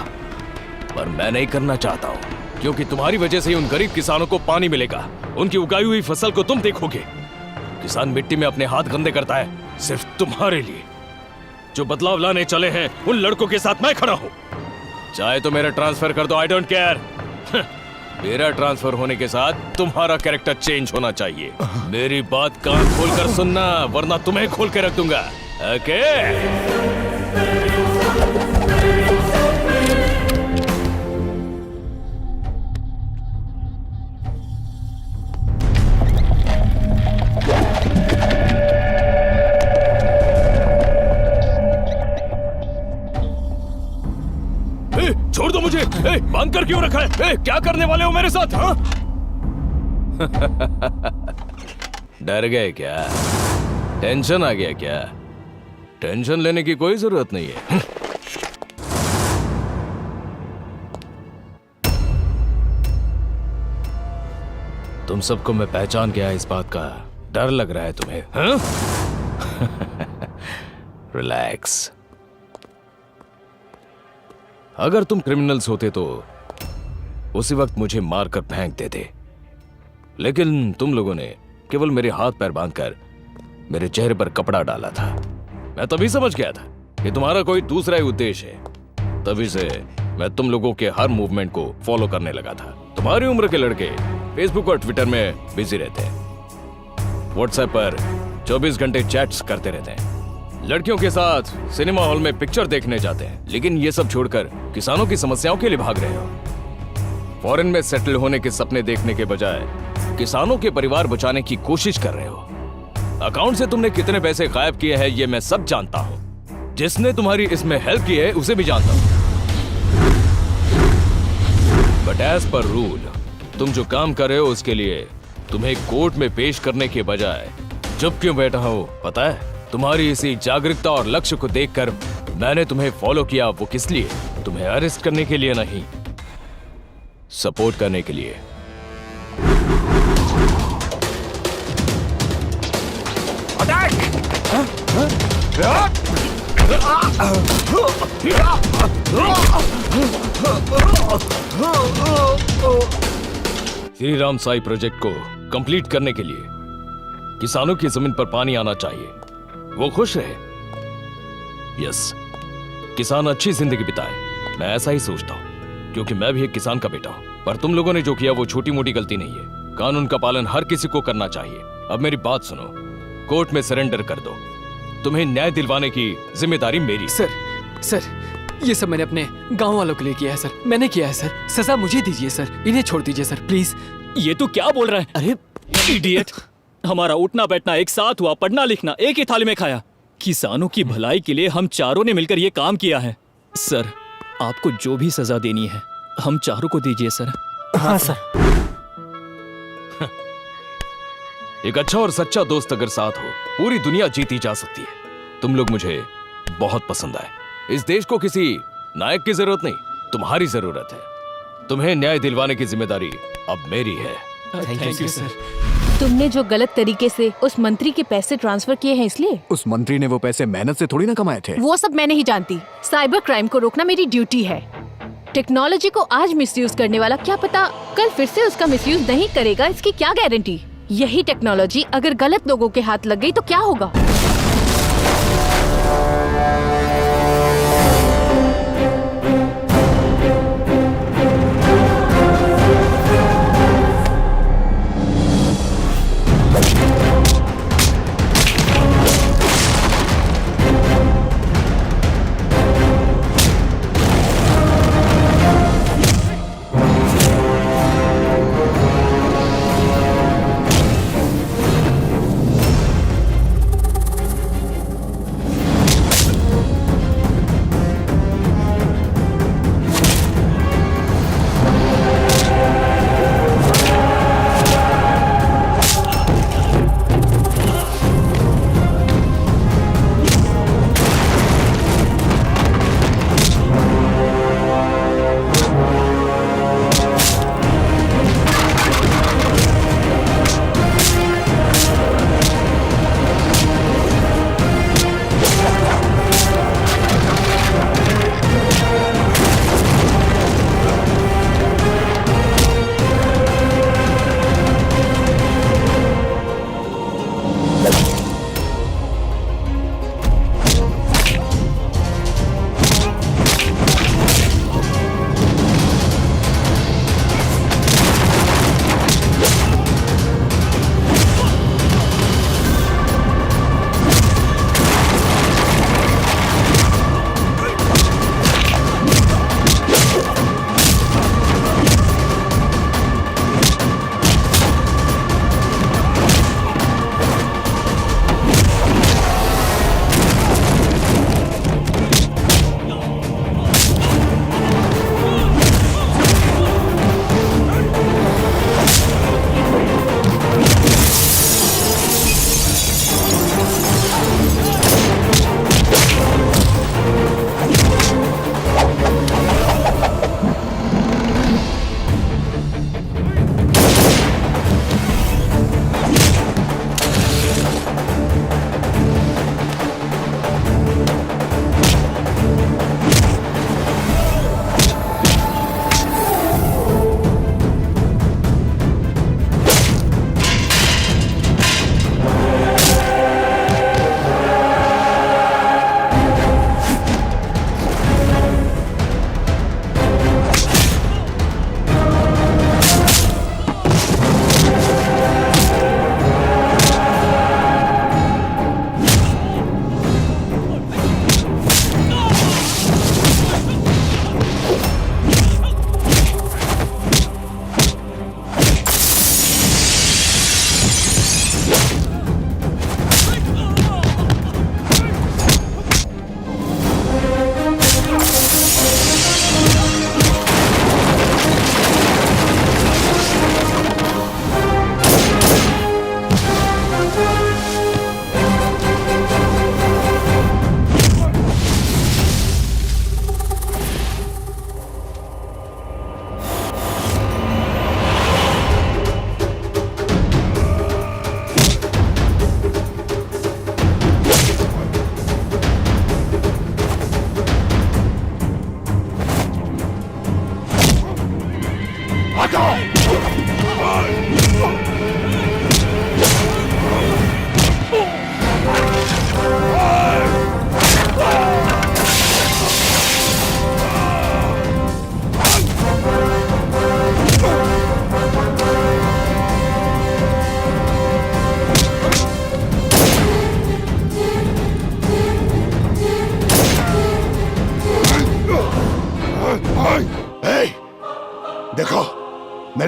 पर मैं नहीं करना चाहता हूँ, क्योंकि तुम्हारी वजह से ही उन गरीब किसानों को पानी मिलेगा। उनकी उगाई हुई फसल को तुम देखोगे। किसान मिट्टी में अपने हाथ गंदे करता है सिर्फ तुम्हारे लिए। जो बदलाव लाने चले हैं उन लड़कों के साथ मैं खड़ा हूँ। चाहे तो मेरा ट्रांसफर कर दो, आई डोंट केयर। मेरा ट्रांसफर होने के साथ तुम्हारा कैरेक्टर चेंज होना चाहिए। मेरी बात कान खोलकर सुनना, वरना तुम्हें खोल के रख दूंगा। ओके? छोड़ दो मुझे। बांध कर क्यों रखा है? क्या करने वाले हो मेरे साथ? हाँ? डर गए क्या? टेंशन आ गया क्या? टेंशन लेने की कोई जरूरत नहीं है। तुम सबको मैं पहचान गया, इस बात का डर लग रहा है तुम्हें? हाँ? रिलैक्स। अगर तुम क्रिमिनल्स होते तो उसी वक्त मुझे मारकर फेंक देते, लेकिन तुम लोगों ने केवल मेरे हाथ पैर बांधकर मेरे चेहरे पर कपड़ा डाला था। मैं तभी समझ गया था कि तुम्हारा कोई दूसरा ही उद्देश्य है। तभी से मैं तुम लोगों के हर मूवमेंट को फॉलो करने लगा था। तुम्हारी उम्र के लड़के फेसबुक और ट्विटर में बिजी रहते हैं, व्हाट्सएप पर 24 घंटे चैट्स करते रहते हैं, लड़कियों के साथ सिनेमा हॉल में पिक्चर देखने जाते हैं, लेकिन ये सब छोड़कर किसानों की समस्याओं के लिए भाग रहे हो। फॉरेन में सेटल होने के सपने देखने के बजाय किसानों के परिवार बचाने की कोशिश कर रहे हो। अकाउंट से तुमने कितने पैसे गायब किए हैं ये मैं सब जानता हूं। जिसने तुम्हारी इसमें हेल्प की है उसे भी जानता हूं। बट एज पर रूल तुम जो काम कर रहे हो उसके लिए तुम्हें कोर्ट में पेश करने के बजाय चुप क्यों बैठा हो पता है? तुम्हारी इसी जागरूकता और लक्ष्य को देखकर मैंने तुम्हें फॉलो किया। वो किस लिए? तुम्हें अरेस्ट करने के लिए नहीं, सपोर्ट करने के लिए। श्री राम साई प्रोजेक्ट को कंप्लीट करने के लिए किसानों की जमीन पर पानी आना चाहिए, वो खुश रहे। यस, किसान अच्छी जिंदगी बिताए, मैं ऐसा ही सोचता हूँ, क्योंकि मैं भी एक किसान का बेटा हूँ। पर तुम लोगों ने जो किया वो छोटी मोटी गलती नहीं है। कानून का पालन हर किसी को करना चाहिए। अब मेरी बात सुनो, कोर्ट में सरेंडर कर दो। तुम्हें न्याय दिलवाने की जिम्मेदारी मेरी। सर, ये सब मैंने अपने गांव वालों के लिए किया है सर। मैंने किया है सर। सजा मुझे दीजिए सर, इन्हें छोड़ दीजिए सर प्लीज। ये तू क्या बोल रहा है? अरे इडियट, हमारा उठना बैठना एक साथ हुआ, पढ़ना लिखना एक ही थाली में खाया। किसानों की भलाई के लिए हम चारों ने मिलकर ये काम किया है। सर, आपको जो भी सजा देनी है हम चारों को दीजिए सर। हाँ सर। एक अच्छा और सच्चा दोस्त अगर साथ हो, पूरी दुनिया जीती जा सकती है। तुम लोग मुझे बहुत पसंद आए। इस देश को किसी नायक की जरूरत नहीं, तुम्हारी जरूरत है। तुम्हें न्याय दिलवाने की जिम्मेदारी अब मेरी है। Thank you sir. तुमने जो गलत तरीके से उस मंत्री के पैसे ट्रांसफर किए हैं इसलिए? उस मंत्री ने वो पैसे मेहनत से थोड़ी ना कमाए थे। वो सब मैं नहीं जानती। साइबर क्राइम को रोकना मेरी ड्यूटी है। टेक्नोलॉजी को आज मिसयूज करने वाला क्या पता कल फिर से उसका मिसयूज नहीं करेगा, इसकी क्या गारंटी? यही टेक्नोलॉजी अगर गलत लोगों के हाथ लग गई तो क्या होगा?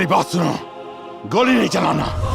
मेरी बात सुनो, गोली नहीं चलाना।